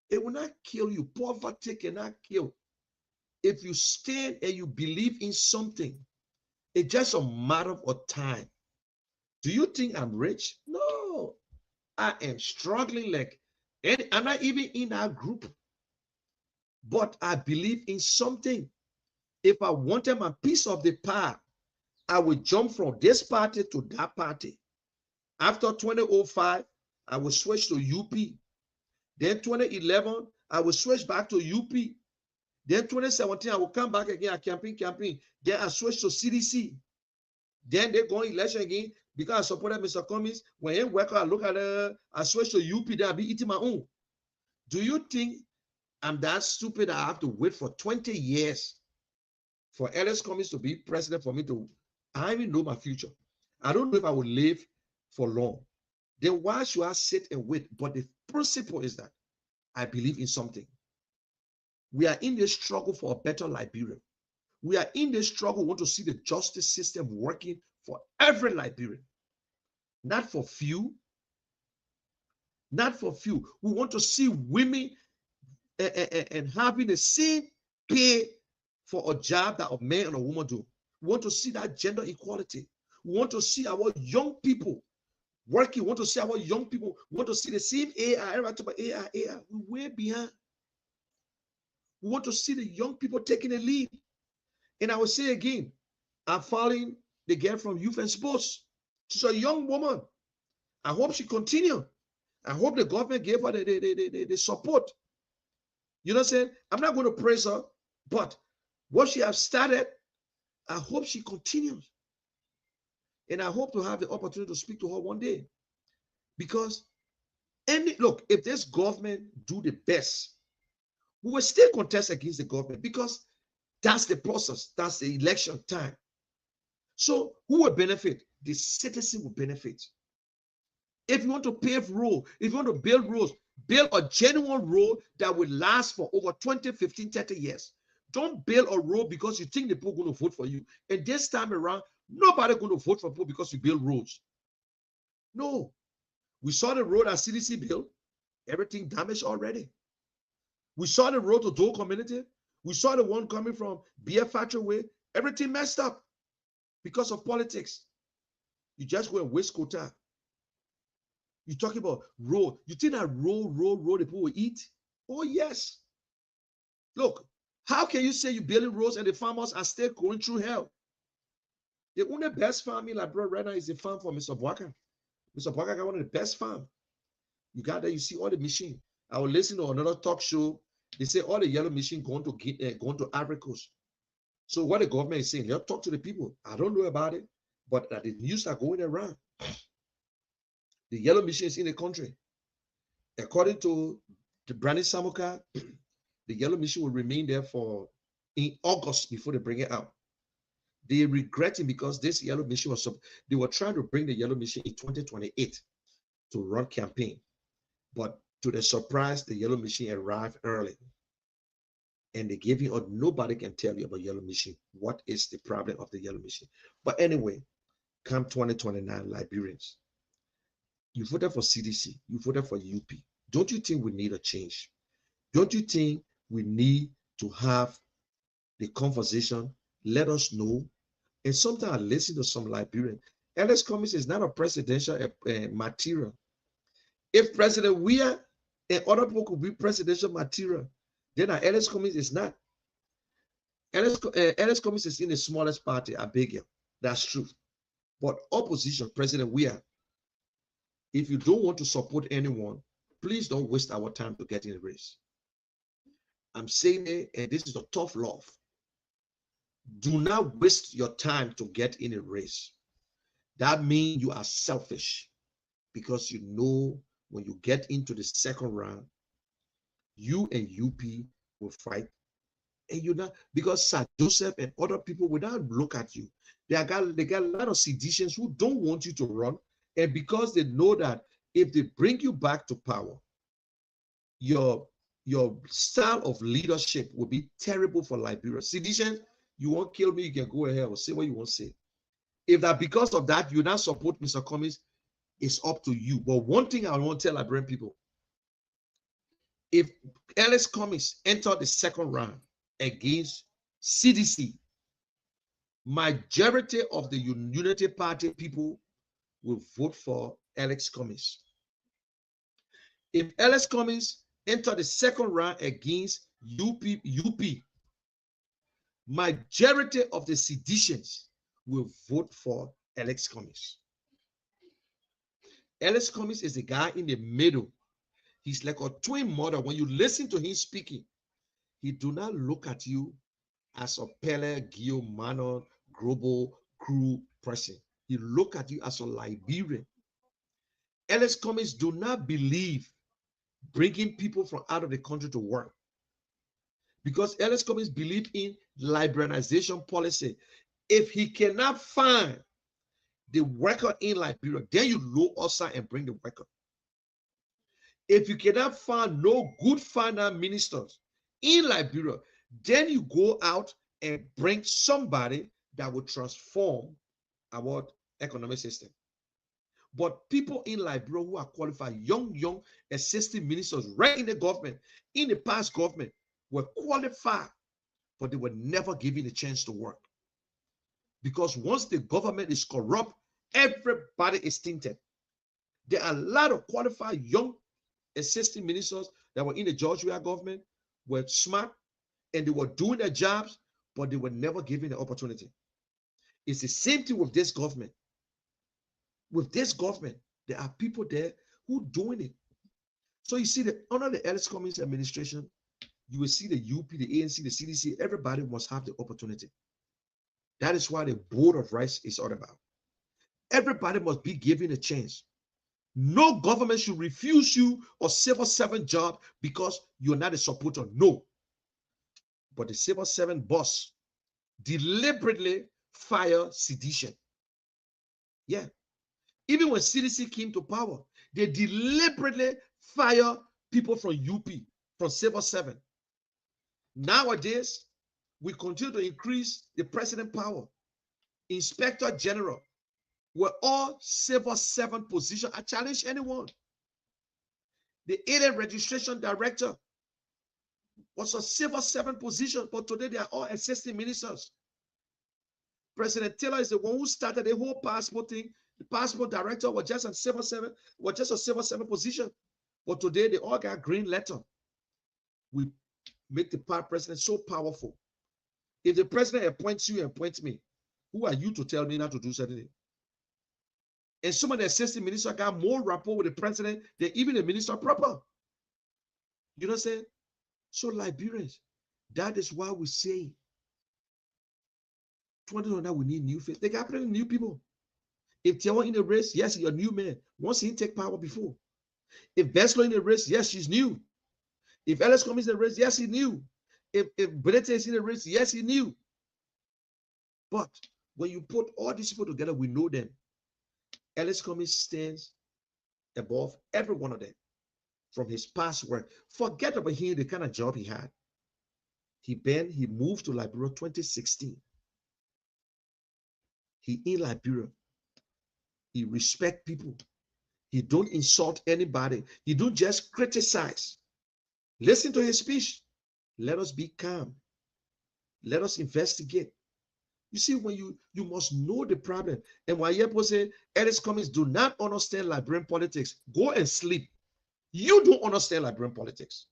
It will not kill you. Poverty cannot kill. If you stand and you believe in something, it's just a matter of time. Do you think I'm rich? No. I am struggling like, and I'm not even in that group. But I believe in something. If I wanted my piece of the pie, I would jump from this party to that party. After 2005, I will switch to UP. Then 2011, I will switch back to UP. Then 2017, I will come back again at campaign. Then I switch to CDC. Then they go election again because I supported Mr. Cummings. When he work, I look at I switch to UP. Then I'll be eating my own. Do you think I'm that stupid? I have to wait for 20 years for Ellis Cummings to be president for me to. I even know my future. I don't know if I will live for long. Then why should I sit and wait? But the principle is that I believe in something. We are in this struggle for a better Liberia. We are in this struggle. We want to see the justice system working for every Liberian, not for few. Not for few. We want to see women and having the same pay for a job that a man and a woman do. We want to see that gender equality. We want to see our young people working. We want to see our young people. We want to see the same AI. Everybody talk about AI. We're way behind. We want to see the young people taking a lead. And I will say again, I'm following the girl from Youth and Sports. She's a young woman. I hope she continue. I hope the government gave her the support. You know what I'm saying? I'm not going to praise her, but what she has started, I hope she continues. And I hope to have the opportunity to speak to her one day. Because, look, if this government do the best, we will still contest against the government because that's the process. That's the election time. So who will benefit? the citizen will benefit. If you want to pave road, if you want to build roads, build a genuine road that will last for over 20, 15, 30 years. Don't build a road because you think the people are going to vote for you. And this time around, nobody going to vote for people because you build roads. No. We saw the road at CDC built. Everything damaged already. We saw the road to Dole community. We saw the one coming from Beer Factory Way. Everything messed up because of politics. You just go and waste quota. You talking about road. You think that road, the people will eat? Oh, yes. Look, how can you say you're building roads and the farmers are still going through hell? The only best farming like bro right now is the farm for Mr. Bwaka. Mr. Bwaka got one of the best farm. You got there, you see all the machine. I was listening to another talk show. They say all the yellow machine going to Ivory Coast. So what the government is saying, let's talk to the people. I don't know about it, but the news are going around. The yellow machine is in the country. According to the Brandon Samuka, the yellow machine will remain there in August before they bring it out. They're regretting because this yellow machine they were trying to bring the yellow machine in 2028 to run campaign. But to their surprise, the yellow machine arrived early. And they gave you, or nobody can tell you about yellow machine. What is the problem of the yellow machine? But anyway, come 2029, Liberians, you voted for CDC, you voted for UP. Don't you think we need a change? Don't you think we need to have the conversation? Let us know. And sometimes I listen to some Liberian. Alex Cummings is not a presidential material. If President Weah and other people could be presidential material, then Alex Cummings is not. Alex Cummings is in the smallest party, I beg you. That's true. But opposition, President Weah, if you don't want to support anyone, please don't waste our time to get in a race. I'm saying it, and this is a tough love. Do not waste your time to get in a race. That means you are selfish, because you know when you get into the second round, you and UP will fight. And you know, because Sir Joseph and other people will not look at you. They got a lot of seditionists who don't want you to run. And because they know that if they bring you back to power, your style of leadership will be terrible for Liberia. Sedition, you won't kill me, you can go ahead or say what you want to say. If that because of that, you now support Mr. Cummings, it's up to you. But one thing I want to tell Liberian people, if Alex Cummings entered the second round against CDC, majority of the Unity Party people will vote for Alex Cummings. If Alex Cummings entered the second round against UP, majority of the seditions will vote for Alex Cummings. Alex Cummings is the guy in the middle. He's like a twin mother. When you listen to him speaking, he do not look at you as a Pele, Guillaume, Manon, Grobo, Crew person. He look at you as a Liberian. Alex Cummings do not believe bringing people from out of the country to work, because Alex Cummings believe in liberalization policy. If he cannot find the worker in Liberia, then you low outside and bring the worker. If you cannot find no good finance ministers in Liberia, then you go out and bring somebody that will transform our economic system. But people in Liberia who are qualified, young assistant ministers right in the government, in the past government, were qualified, but they were never given a chance to work. Because once the government is corrupt, everybody is tainted. There are a lot of qualified young assistant ministers that were in the George Weah government, were smart, and they were doing their jobs, but they were never given the opportunity. It's the same thing with this government. With this government, there are people there who doing it. So you see that under the Alex Cummings administration, you will see the UP, the ANC, the CDC, everybody must have the opportunity. That is why the Board of Rights is all about. Everybody must be given a chance. No government should refuse you a civil servant job because you're not a supporter. No. But the civil servant boss deliberately fire sedition. Yeah. Even when CDC came to power, they deliberately fire people from UP, from Civil 7. Nowadays, we continue to increase the president power. Inspector General were all Civil 7 position. I challenge anyone. The alien registration director was a Civil 7 position, but today they are all assistant ministers. President Taylor is the one who started the whole passport thing. The passport director was just a Civil 7, was just a Civil 7 position. But today they all got green letter. We make the president so powerful. If the president appoints you and appoints me, who are you to tell me not to do something? And some of the assistant ministers got more rapport with the president than even the minister proper. You know what I'm saying? So Liberians, that is why we say 2029 we need new face. They got plenty of new people. If Tiawa in the race, yes, you're a new man. Once he take power before. If Veslo in the race, yes, she's new. If Ellis comes in the race, yes, he knew. If Benete is in the race, yes, he knew. But when you put all these people together, we know them. Ellis Cummings stands above every one of them from his past work. Forget about him, the kind of job he had. He moved to Liberia 2016. He in Liberia. He respect people. He don't insult anybody. He don't just criticize. Listen to his speech. Let us be calm. Let us investigate. You see, when you must know the problem. And when Yepo say, Ellis Cummings do not understand Liberian politics, go and sleep. You don't understand Liberian politics.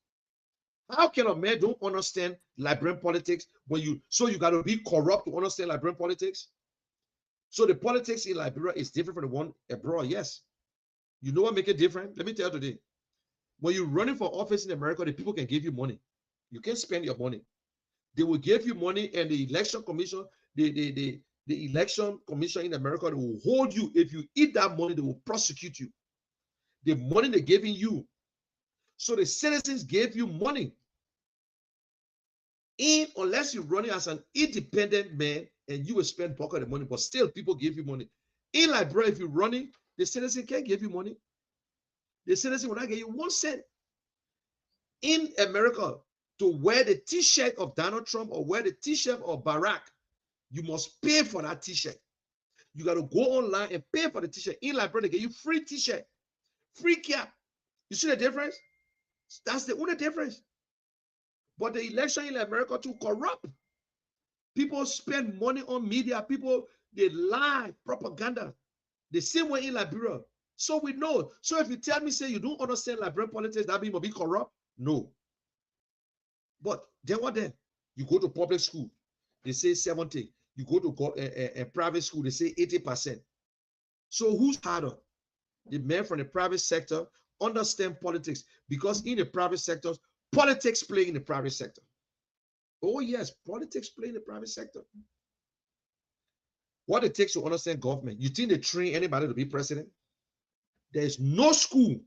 How can a man don't understand Liberian politics when you got to be corrupt to understand Liberian politics? So the politics in Liberia is different from the one abroad. Yes. You know what make it different? Let me tell you today. When you're running for office in America, the people can give you money. You can spend your money. They will give you money, and the election commission, the election commission in America, they will hold you. If you eat that money, they will prosecute you. The money they're giving you. So the citizens gave you money. Unless you're running as an independent man and you will spend pocket of money, but still people give you money. In Liberia, if you're running, the citizen can't give you money. The citizen will not give you 1 cent. In America, to wear the t-shirt of Donald Trump or wear the t-shirt of Barack, you must pay for that t-shirt. You got to go online and pay for the t-shirt. In Liberia, they give you free t-shirt, free cap. You see the difference? That's the only difference. But the election in America too corrupt. People spend money on media. People, they lie, propaganda. The same way in Liberia. So we know. So if you tell me, say you don't understand Liberian politics, that means you be corrupt? No. But then what then? You go to public school, they say 70. You go to a private school, they say 80%. So who's harder? The men from the private sector understand politics, because in the private sector, politics play in the private sector. Oh yes, politics play in the private sector. What it takes to understand government. You think they train anybody to be president? There is no school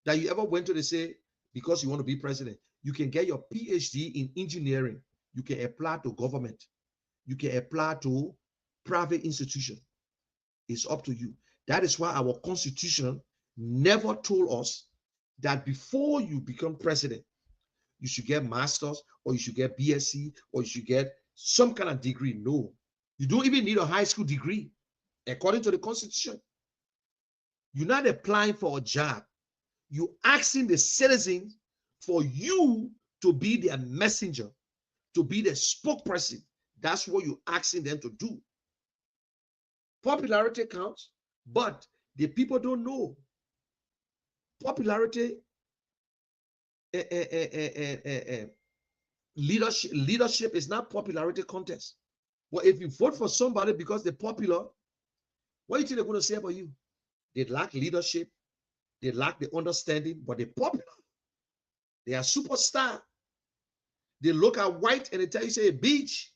that you ever went to, they say, because you want to be president, you can get your PhD in engineering. You can apply to government. You can apply to private institution. It's up to you. That is why our constitution never told us that before you become president, you should get master's, or you should get BSc, or you should get some kind of degree. No, you don't even need a high school degree. According to the constitution, you're not applying for a job. You're asking the citizens for you to be their messenger, to be the spokesperson. That's what you're asking them to do. Popularity counts, but the people don't know. Popularity, leadership is not popularity contest. Well, if you vote for somebody because they're popular, what do you think they're going to say about you? They lack leadership, they lack the understanding, but they're popular. They are superstar. They look at white and they tell you, say, beach.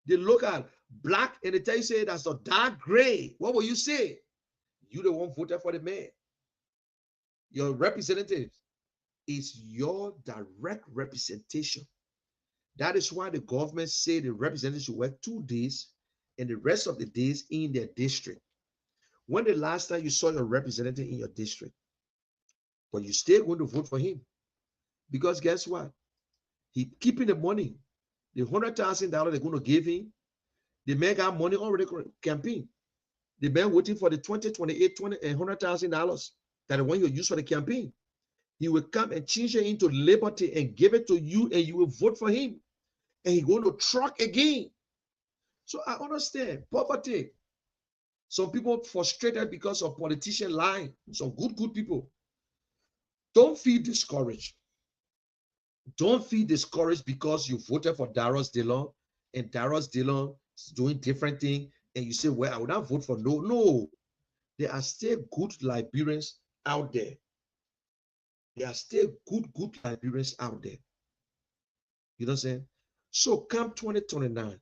They look at black and they tell you, say, that's a dark gray. What will you say? You the one voted for the man. Your representative is your direct representation. That is why the government say the representative should work 2 days and the rest of the days in their district. When the last time you saw your representative in your district? But you still going to vote for him because guess what? He keeping the money. The $100,000 they're going to give him, the man got money already campaign. The man waiting for the 2028 $100,000 that the one you use for the campaign. He will come and change it into liberty and give it to you, and you will vote for him. And he's going to truck again. So I understand poverty. Some people frustrated because of politician lying. Some good people. Don't feel discouraged. Don't feel discouraged because you voted for Darius Dillon and Darius Dillon is doing different thing, and you say, well, I would not vote for no. There are still good Liberians out there. There are still good Liberians out there. You know what I'm saying? So come 2029,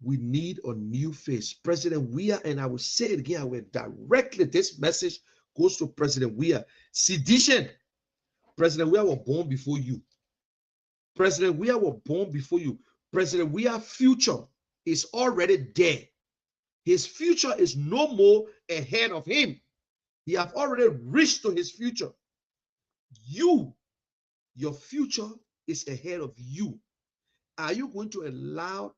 we need a new face. President Weah, and I will say it again, I will directly, this message goes to President Weah. Sedition. President Weah was born before you. President Weah was born before you. President Weah's future is already there. His future is no more ahead of him. He have already reached to his future. Your future is ahead of you. Are you going to allow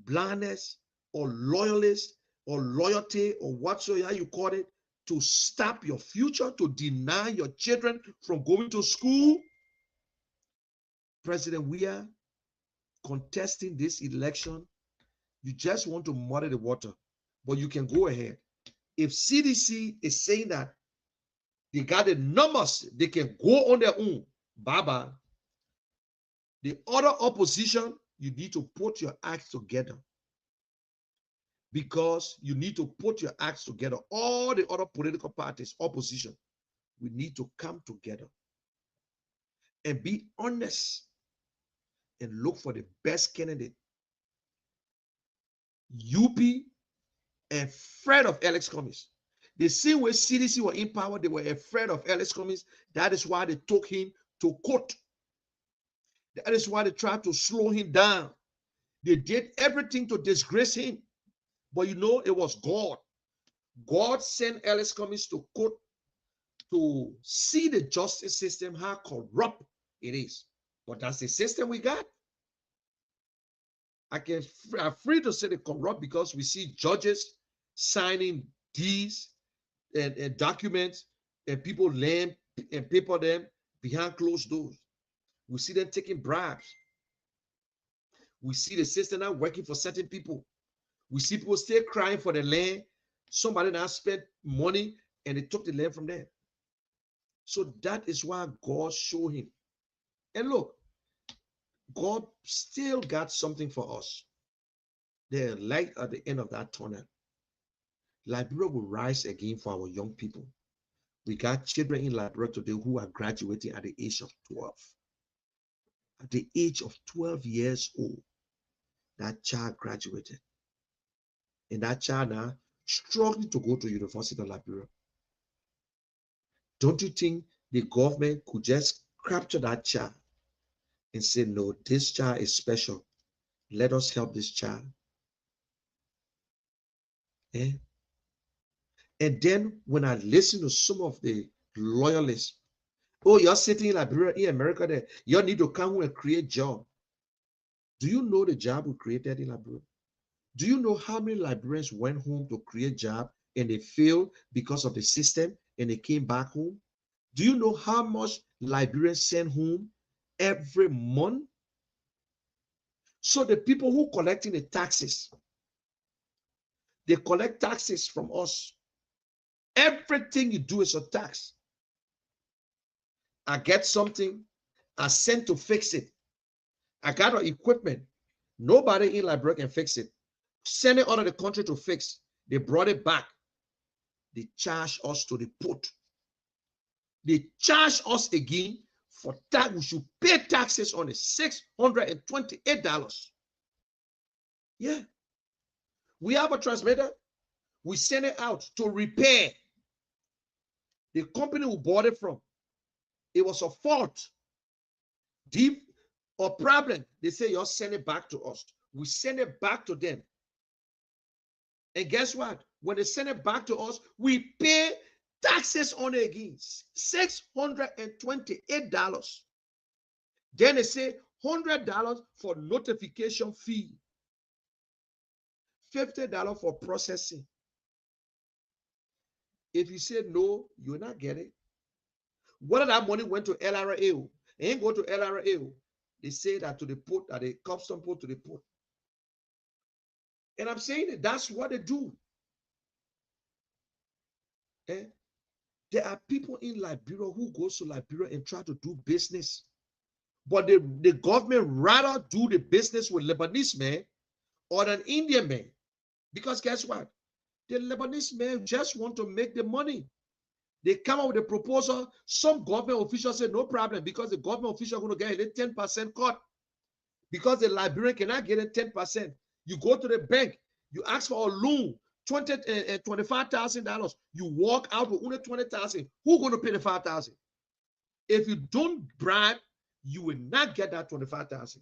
blindness or loyalist or loyalty or whatsoever you call it to stop your future, to deny your children from going to school? President Weah contesting this election, you just want to muddy the water, but you can go ahead. If CDC is saying that they got the numbers, they can go on their own, Baba. The other opposition, you need to put your acts together. Because you need to put your acts together. All the other political parties, opposition, we need to come together and be honest and look for the best candidate. UP and afraid of Alex Cummings. The same way CDC were in power, they were afraid of Alex Cummings. That is why they took him to court. That is why they tried to slow him down. They did everything to disgrace him. But you know, it was God. God sent Alex Cummings to court to see the justice system, how corrupt it is. But that's the system we got. I'm free to say the corrupt because we see judges signing deeds and documents, and people land and paper them behind closed doors. We see them taking bribes. We see the system not working for certain people. We see people still crying for the land. Somebody now spent money and they took the land from them. So that is why God showed him. And look, God still got something for us. There's light at the end of that tunnel. Liberia will rise again for our young people. We got children in Liberia today who are graduating at the age of 12. At the age of 12 years old, that child graduated. And that child now struggling to go to University of Liberia. Don't you think the government could just capture that child and say, no, this child is special. Let us help this child. Eh? And then when I listen to some of the loyalists, oh, you're sitting in Liberia, in America there, you need to come home and create job. Do you know the job we created in Liberia? Do you know how many Liberians went home to create job and they failed because of the system and they came back home? Do you know how much Liberians send home every month? So the people who collecting the taxes, they collect taxes from us. Everything you do is a tax. I get something, I sent to fix it. I got an equipment. Nobody in Liberia can fix it. Send it out of the country to fix. They brought it back. They charge us to the port. They charge us again for tax. We should pay taxes on it, $628. Yeah. We have a transmitter. We send it out to repair. The company who bought it from, it was a fault. Deep or problem. They say, you send it back to us. We send it back to them. And guess what? When they send it back to us, we pay taxes on it again. $628. Then they say $100 for notification fee, $50 for processing. If you say no, you'll not get it. Whether that money went to LRA, it ain't go to LRA. They say that to the port, that the custom port to the port. And I'm saying that that's what they do. Eh? There are people in Liberia who goes to Liberia and try to do business. But the government rather do the business with Lebanese men or an Indian man. Because guess what? The Lebanese men just want to make the money. They come up with a proposal. Some government officials say no problem because the government official is going to get a 10% cut. Because the Liberian cannot get a 10%. You go to the bank, you ask for a loan, $25,000. You walk out with only $20,000. Who's going to pay the $5,000? If you don't bribe, you will not get that $25,000.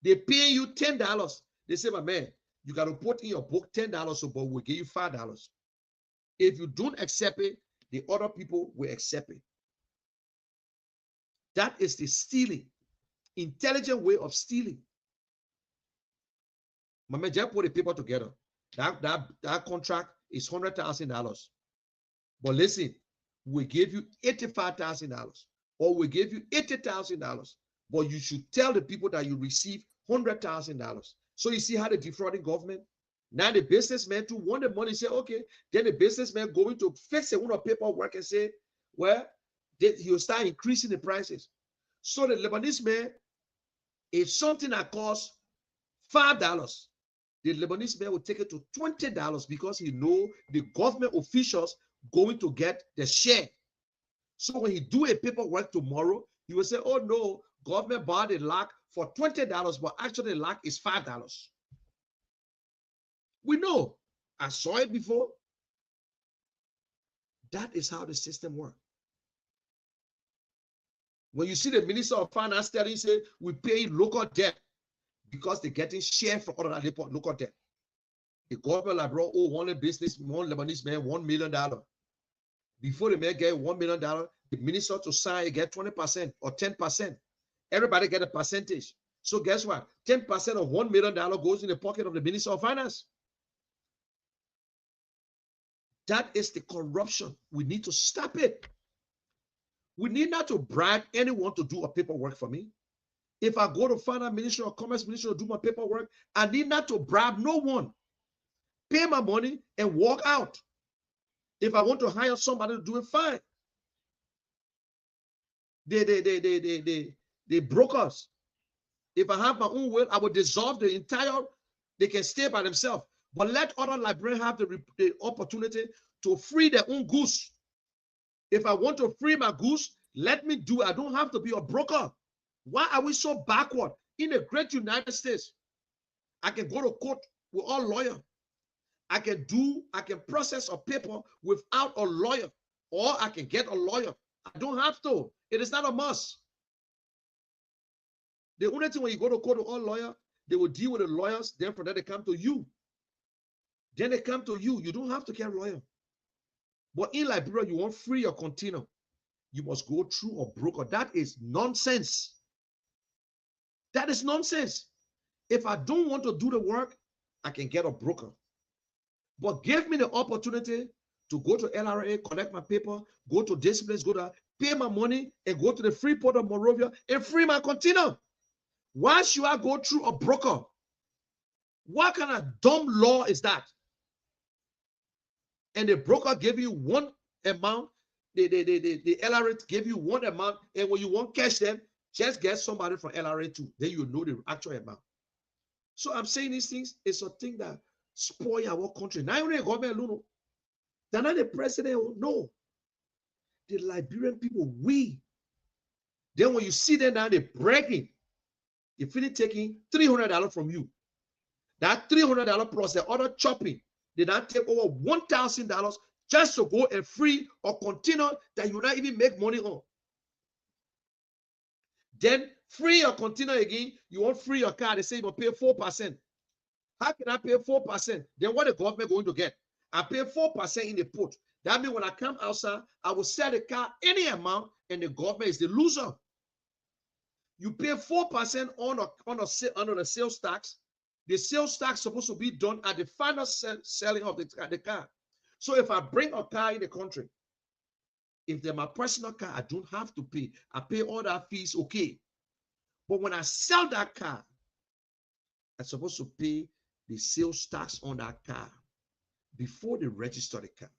They pay you $10. They say, my man, you got to put in your book $10, so but we'll give you $5. If you don't accept it, the other people will accept it. That is the stealing, intelligent way of stealing. My man, just put the paper together. That contract is $100,000. But listen, we give you $85,000 or we give you $80,000. But you should tell the people that you receive $100,000. So you see how they defrauding government? Now the businessman too want the money, say, okay, then the businessman going to fix it on paperwork and say, well, he'll start increasing the prices. So the Lebanese man, if something that costs $5, the Lebanese man will take it to $20 because he know the government officials going to get the share. So when he do a paperwork tomorrow, he will say, oh no, government bought the lock for $20, but actually the lock is $5. We know. I saw it before. That is how the system works. When you see the Minister of Finance telling you, say, we pay local debt because they're getting share from other local debt. The government like, bro, oh, one business, one Lebanese man, $1 million. Before the man get $1 million, the minister to sign get 20% or 10%. Everybody get a percentage. So guess what? 10% of $1 million goes in the pocket of the Minister of Finance. That is the corruption. We need to stop it. We need not to bribe anyone to do a paperwork for me. If I go to Finance Ministry or Commerce Ministry to do my paperwork, I need not to bribe no one. Pay my money and walk out. If I want to hire somebody to do it, fine. The brokers. If I have my own will, I will dissolve the entire, they can stay by themselves. But let other librarians have the opportunity to free their own goose. If I want to free my goose, let me do it. I don't have to be a broker. Why are we so backward? In the great United States, I can go to court with all lawyers. I can process a paper without a lawyer, or I can get a lawyer. I don't have to. It is not a must. The only thing when you go to court with all lawyers, they will deal with the lawyers, then from there they come to you. Then they come to you. You don't have to get a lawyer. But in Liberia, you want free or container, you must go through a broker. That is nonsense. That is nonsense. If I don't want to do the work, I can get a broker. But give me the opportunity to go to LRA, collect my paper, go to this place, go to pay my money, and go to the free port of Monrovia and free my container. Why should I go through a broker? What kind of dumb law is that? And the broker gave you one amount, the LRA gave you one amount, and when you want cash them, just get somebody from LRA too. Then you know the actual amount. So I'm saying these things is a thing that spoil our country. Not only the government alone, they're not the president. No, the Liberian people, we. Then when you see them now, they're bragging. They finish taking $300 from you. That $300 plus the other chopping, they now take over $1,000 just to go and free a container that you not even make money on. Then free your container again, you want free your car, they say you will pay 4%. How can I pay 4%? Then what the government going to get? I pay 4% in the put. That means when I come outside, I will sell the car any amount, and the government is the loser. You pay 4% on the sales tax. The sales tax is supposed to be done at the final selling of the car. So if I bring a car in the country, if they're my personal car, I don't have to pay. I pay all that fees, okay. But when I sell that car, I'm supposed to pay the sales tax on that car before they register the car.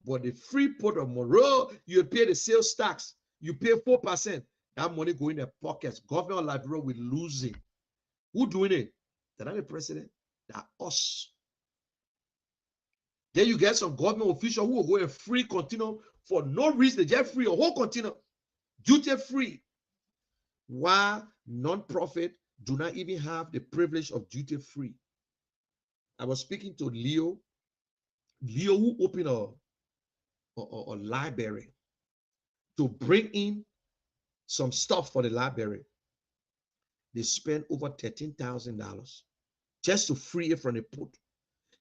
But the free port of Monroe, you pay the sales tax. You pay 4%. That money go in their pockets. Government of Liberia will lose it. Who doing it? They're not the president. They're us. Then you get some government official who will go and free container for no reason. They just free a whole container, duty free. While non-profit do not even have the privilege of duty free. I was speaking to Leo who opened a library to bring in some stuff for the library. They spent over $13,000 just to free it from the put.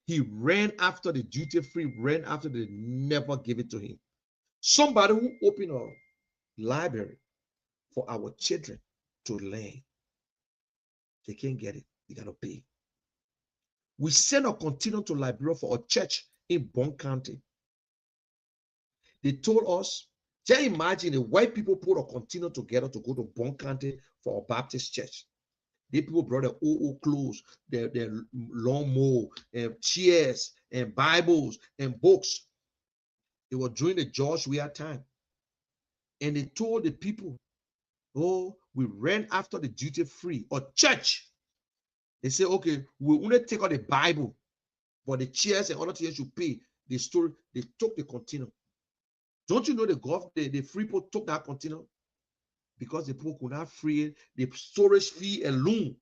He ran after the duty free, ran after they never give it to him. Somebody who opened a library for our children to learn, they can't get it. They gotta pay. We sent a container to Liberia for a church in Bon County. They told us, just imagine the white people put a container together to go to Bon County for a Baptist church. The people brought their old clothes, their lawnmower, and chairs, and Bibles, and books. It was during the George Weah time. And they told the people, oh, we ran after the duty free or church. They say, okay, we only take out the Bible, but the chairs and other things you pay. They took the container. Don't you know the free people took that container? Because the people could not free it, the storage fee alone.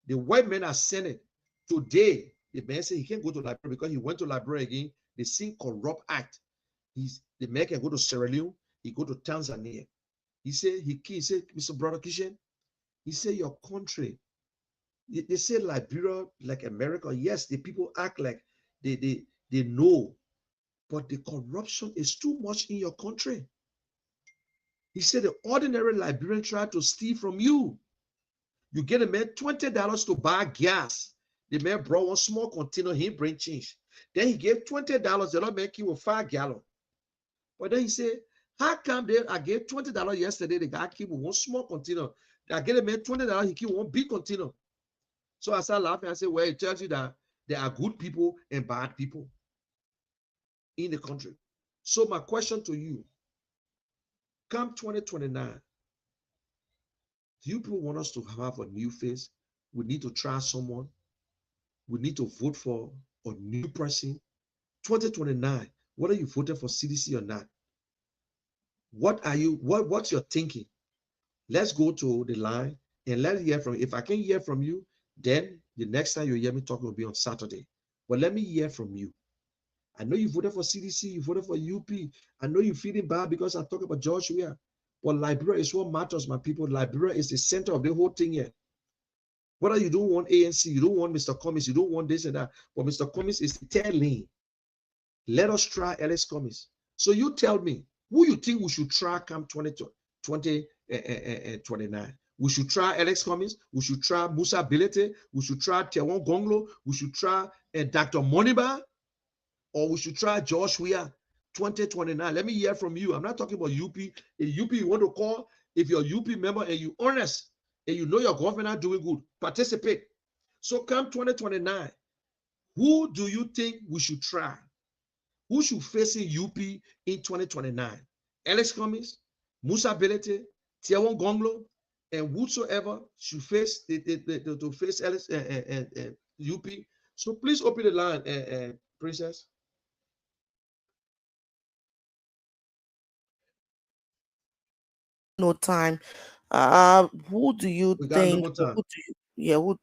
The white men are sent it. Today, the man said he can't go to Liberia because he went to Liberia again. The same corrupt act. The man can go to Sierra Leone, he go to Tanzania. He said, Mr. Brother Kishen, he said, your country, they say Liberia like America. Yes, the people act like they know, but the corruption is too much in your country. He said the ordinary Liberian tried to steal from you. You get a man $20 to buy gas. The man brought one small container, he bring change. Then he gave $20, the other man came with 5 gallons. But then he said, how come I gave $20 yesterday, the guy came with one small container. I get a man $20, he came with one big container. So I started laughing. I said, well, it tells you that there are good people and bad people in the country. So my question to you, come 2029, do you people want us to have a new face? We need to try someone. We need to vote for a new person. 2029, whether you voted for CDC or not, what's your thinking? Let's go to the line and let's hear from you. If I can hear from you, then the next time you hear me talk will be on Saturday. But let me hear from you. I know you voted for CDC, you voted for UP. I know you're feeling bad because I talk about George Weah. But Liberia is what matters, my people. Liberia is the center of the whole thing here. Whether you don't want ANC, you don't want Mr. Cummings, you don't want this and that, but Mr. Cummings is telling, let us try Alex Cummings. So you tell me, who you think we should try come 2029? We should try Alex Cummings, we should try Musa Bilete, we should try Tewon Gonglo, we should try Dr. Moniba, or we should try Josh Weah 2029. Let me hear from you. I'm not talking about UP. If UP you want to call, if you're a UP member and you're honest and you know your government are doing good, participate. So come 2029, who do you think we should try? Who should face in UP in 2029? Alex Cummings, Musa Belete, Tiawon Gonglo, and whosoever should face to face Alex and UP. So please open the line, Princess. No time. Who do you We got no think? more time. Who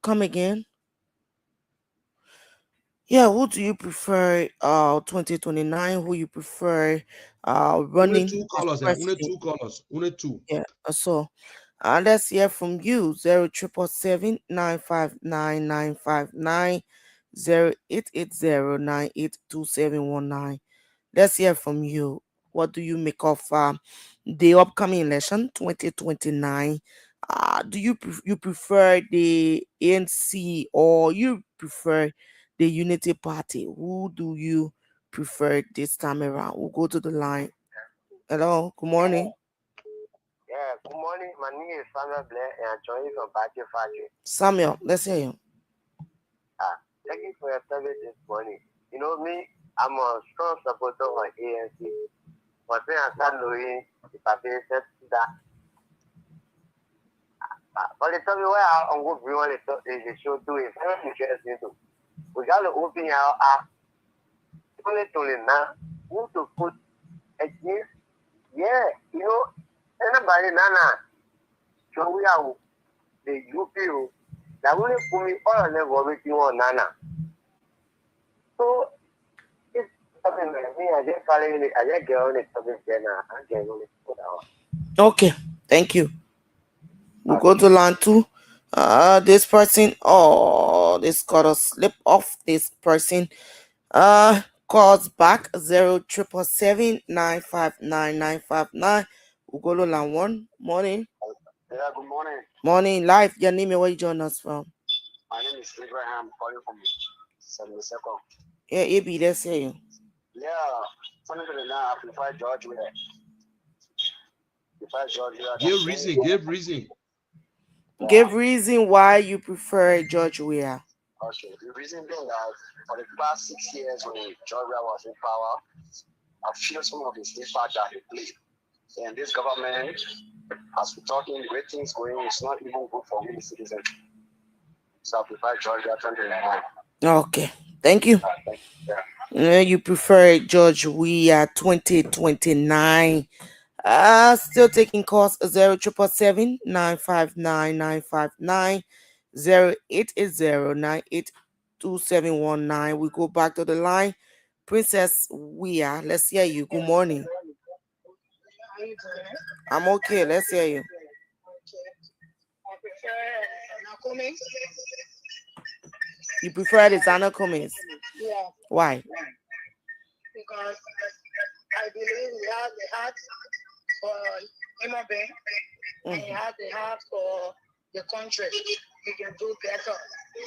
come again? Yeah, who do you prefer 2029? Who you prefer Only running two as colors, only president? two colors, only two. Yeah, so Let's hear from you. 0777 959 0880982719. Let's hear from you. What do you make of the upcoming election 2029? Do you prefer the ANC or you prefer the Unity Party? Who do you prefer this time around? We'll go to the line. Hello, good morning. Yeah, good morning. My name is Samuel Blair and I'm joining from Party Factory. Samuel, let's hear you. Thank you for your service this morning. You know me, I'm a strong supporter of ANC. But when I start knowing the party said that, but they tell me why I'm going to be on the show too. It's very interesting too. We got to open our only to now. Who to put against? Yeah, you know, anybody nana. So we are the UPO. That only put me all on them working on nana. So it's something like me. I just following it. I just get on it. Something then I get on it. Okay, thank you. We'll go to line 2. This person, this got a slip off. This person calls back 0777 959 959. We'll go to line 1. Morning. Yeah, good morning. Morning, live. Your name and where you join us from? My name is Abraham, calling from 72nd. Yeah, AB, let's hear you. Yeah, funny to now, I prefer George Weah. Give reason. Give reason why you prefer George Weah. Okay, the reason being that for the past 6 years when George Weah was in power, I feel some of his impact that he played. And this government, as we're talking, the way things going, it's not even good for we citizens. So I prefer George Weah 2021. Okay, thank you. You prefer George Weah 2029. Still taking calls 0777 959 0880982719. We go back to the line. Princess Weah, let's hear you. Good morning. How you doing? I'm okay. Let's hear you. Okay. I prefer Nakumis. You prefer the Zana Cummings? Yeah, Why? because I believe he has the heart for human being and he has the heart for the country. He can do better.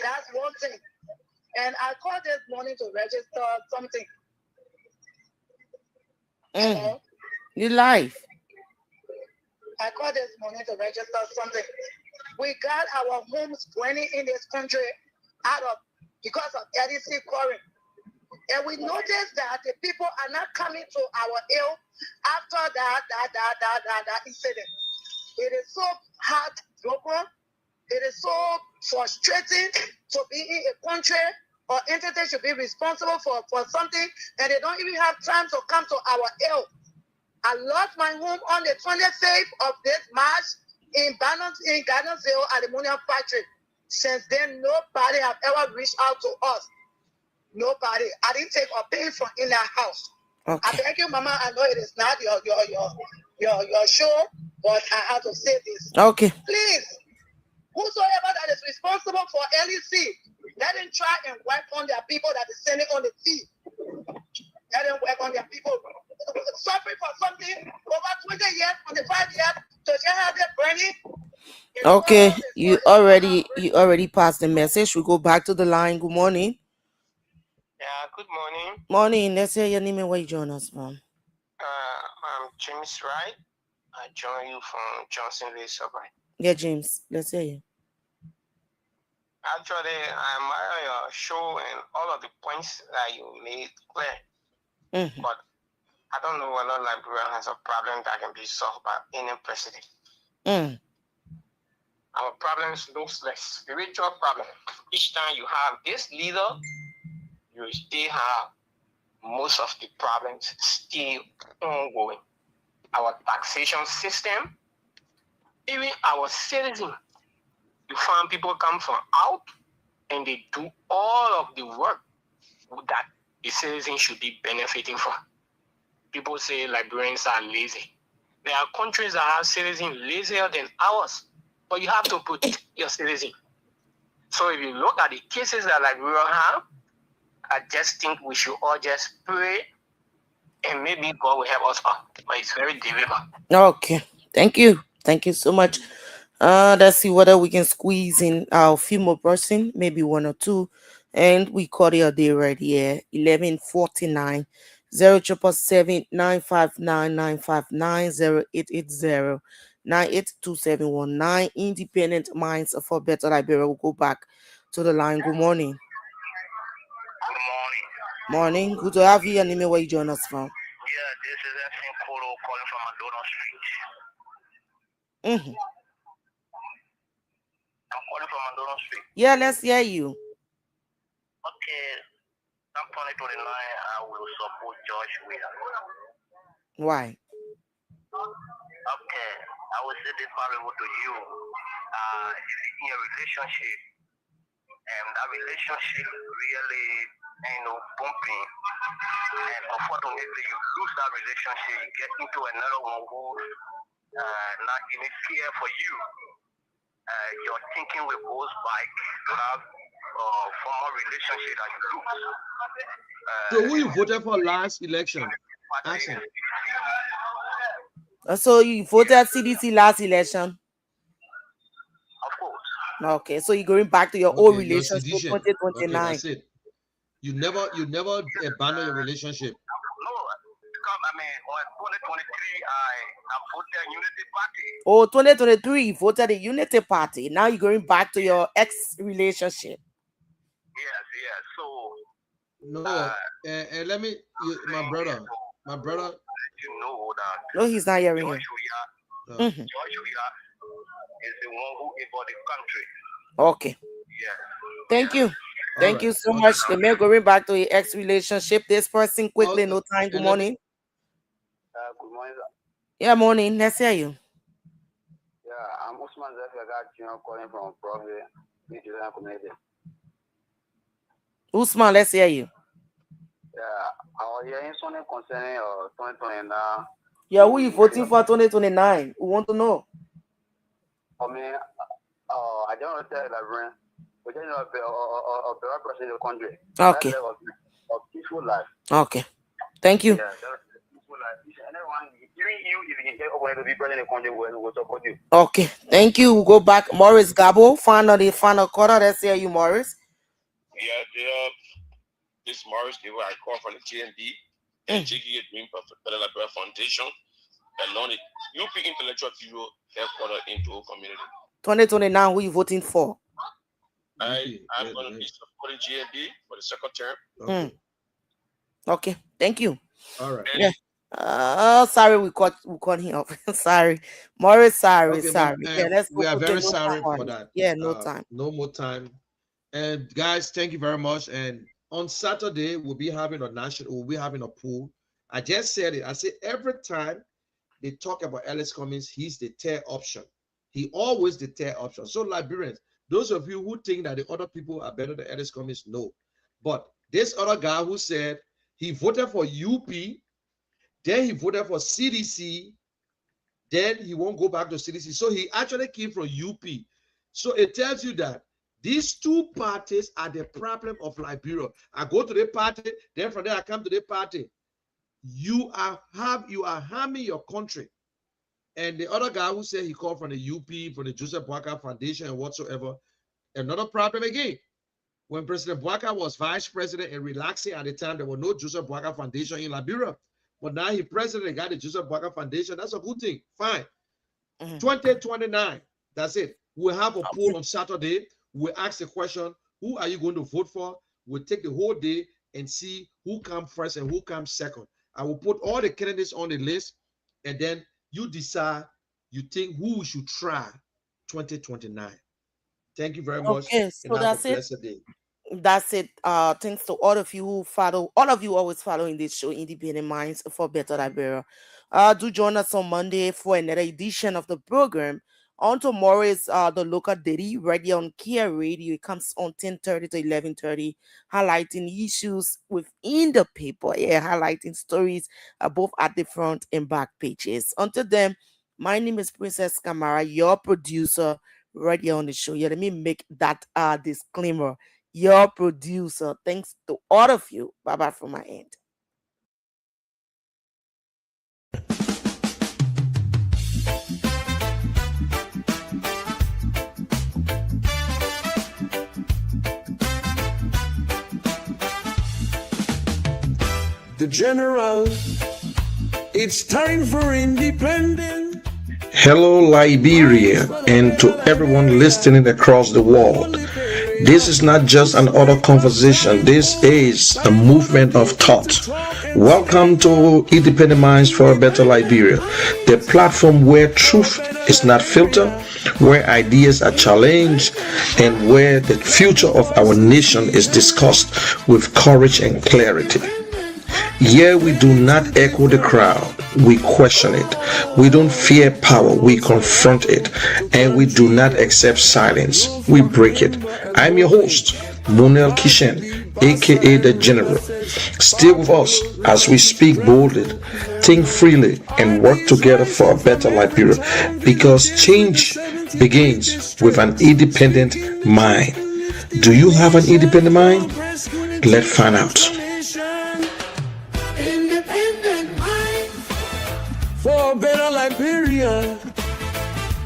That's one thing. And I called this morning to register something. Hello? You live. I called this morning to register something. We got our homes burning in this country out of because of LDC quarry. And we noticed that the people are not coming to our aid after that incident. It is so heartbroken. It is so frustrating to be in a country or entity should be responsible for something and they don't even have time to come to our aid. I lost my home on the 25th of this March in Gardensville Aluminum Factory. Since then, nobody have ever reached out to us. Nobody. I didn't take a penny from in that house. Okay. I thank you, Mama. I know it is not your show, but I have to say this. Okay. Please, whosoever that is responsible for LEC, let them try and work on their people that is sending on the feed. Let them work on their people suffering for something over 20 years, 25 years, to just have them burning. Okay, you already passed the message. We go back to the line. Good morning. Yeah, good morning. Morning. Let's hear your name and where you join us from. I'm James Wright. I join you from Johnsonville suburb. Yeah, James. Let's hear you. Actually, I admire your show and all of the points that you made clear. But I don't know whether Liberia has a problem that can be solved by any president. Our problems looks like spiritual problem. Each time you have this leader, you still have most of the problems still ongoing. Our taxation system, even our citizens, you find people come from out and they do all of the work that the citizens should be benefiting from. People say Liberians are lazy. There are countries that have citizens lazier than ours, but you have to protect your citizen. So if you look at the cases that Liberia have, I just think we should all just pray and maybe God will help us out. But it's very difficult. Okay. Thank you so much. Let's see whether we can squeeze in a few more person, maybe one or two. And we call it a day right here. 11:49 0779599590880 Independent Minds for Better Liberia. We'll go back to the line. Good morning. Good morning. Morning. Good to have you. Your name, where you join us from? Yeah, this is Efin Kolo calling from Adona Street. Hmm. I'm calling from Adona Street. Yeah, let's hear you. Okay, I'm 2029. I will support George Weah. Why? Okay, I will say this parable to you. If you're in a relationship and that relationship really bumping, and unfortunately you lose that relationship, you get into another one who not even care for you. Your thinking will goes back to that former relationship that you lose. So who you voted for last election? Ask him. So you voted CDC last election? Of course. Okay, so you're going back to your old Okay, your relationship sedition. Okay, 2029. that's it. You never abandon your relationship. No, because I mean, on 2023, I voted Unity Party. Oh, 2023, you voted the Unity Party. Now you're going back to your ex relationship. Yes, yes. So, No, and let me, my brother, you know that No, he's not hearing you. George Weah Mhm. is the one who about the country. Okay, Yeah. thank you. all Thank right, you so okay, much. The man going back to your ex relationship. This person quickly, no time. Good and let me, morning. Good morning, sir. Yeah, morning. Let's hear you. Yeah, I'm Usman Zafia calling from Providence, Michigan community. Usman, let's hear you. Yeah, our hearing something concerning 2020 now. Yeah, who you voting for 2029? We want to know. I mean, I don't want to tell that, but you know, a better person in the country. Okay. That level of peaceful life. Okay. Thank you. Yeah, that's peaceful life. And everyone, even you, if you can get over to be president in the country, we'll support you. Okay. Thank you. We'll go back. Morris Gabo, final quarter. Let's hear you, Morris. Yeah, this Morris Giver, I call from the GNB and JGA Dream for Federal Liberal Foundation, along the UP Intellectual Bureau headquarters into our community. 2029, who you voting for? I'm going to be supporting GNB for the second term. okay. Okay. Thank you. All right. Yeah. Sorry, we caught him up. Sorry, Morris. Sorry. Okay, Yeah, let's go we are quickly. very No sorry time. for that. Yeah, no time. No more time. And guys, thank you very much. And on Saturday, we'll be having a pool. I just said it. I say every time they talk about Ellis Cummings, he's the third option. He always the third option. So Liberians, those of you who think that the other people are better than Ellis Cummings, no. But this other guy who said he voted for UP, then he voted for CDC, then he won't go back to CDC. So he actually came from UP. So it tells you that these two parties are the problem of Liberia. I go to the party, then from there I come to the party. You are harming your country. And the other guy who said he called from the UP, from the Joseph Boakai Foundation and whatsoever, another problem again. When President Boakai was vice president and relaxing at the time, there was no Joseph Boakai Foundation in Liberia. But now he president, got the Joseph Boakai Foundation. That's a good thing. Fine. 2029. That's it. We'll have a poll on Saturday. We'll ask the question, who are you going to vote for? We'll take the whole day and see who comes first and who comes second. I will put all the candidates on the list, and then you decide you think who we should try 2029. Thank you very much. Okay, so And have that's a it. blessed day. That's it. Thanks to all of you who follow, all of you always following this show, Independent Minds for Better Liberia. Do join us on Monday for another edition of the program On tomorrow is the local daily right here on Kia Radio. It comes on 10:30 to 11:30, highlighting issues within the paper. Yeah, highlighting stories both at the front and back pages. Until then, my name is Princess Kamara, your producer right here on the show. Yeah, let me make that disclaimer. Your producer. Thanks to all of you. Bye bye from my end. The general, it's time for independence. Hello, Liberia, and to everyone listening across the world. This is not just an auto conversation, this is a movement of thought. Welcome to Independent Minds for a Better Liberia, the platform where truth is not filtered, where ideas are challenged, and where the future of our nation is discussed with courage and clarity. Here we do not echo the crowd, we question it. We don't fear power, we confront it. And we do not accept silence, we break it. I'm your host, Monel Kishen, aka The General. Stay with us as we speak boldly, think freely, and work together for a better Liberia. Because change begins with an independent mind. Do you have an independent mind? Let's find out. For a better Liberia.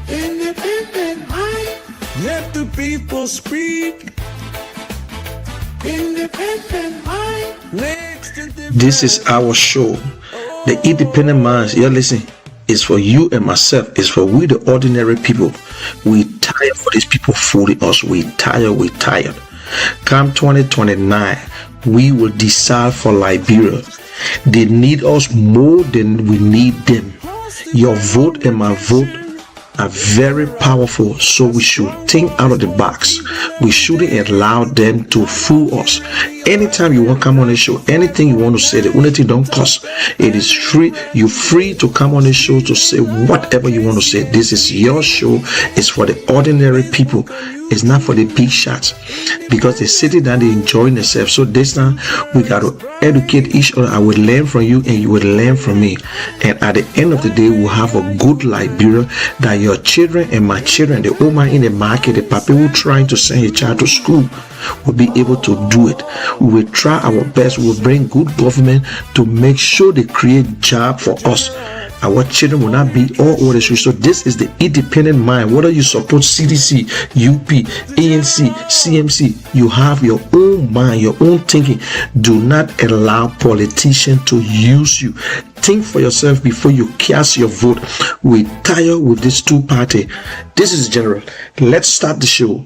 Independent mind. Let the people speak. Independent mind. This is our show. The Independent Minds, you listen, is for you and myself. It's for we, the ordinary people. We tired for these people fooling us. We tired. Come 2029, we will decide for Liberia. They need us more than we need them. Your vote and my vote are very powerful, so we should think out of the box. We shouldn't allow them to fool us. Anytime you want to come on the show, anything you want to say, the only thing don't cost. It is free. You're free to come on the show to say whatever you want to say. This is your show. It's for the ordinary people. It's not for the big shots, because they're sitting down, they're enjoying themselves. So this time we got to educate each other. I will learn from you and you will learn from me. And at the end of the day, we'll have a good Liberia that your children and my children, the woman in the market, the papa who trying to send a child to school, will be able to do it. We will try our best. We will bring good government to make sure they create job for us. Our children will not be all over the street. So this is the independent mind. Whether you support CDC, UP, ANC, CMC, you have your own mind, your own thinking. Do not allow politicians to use you. Think for yourself before you cast your vote. We tired with this two party. This is General. Let's start the show.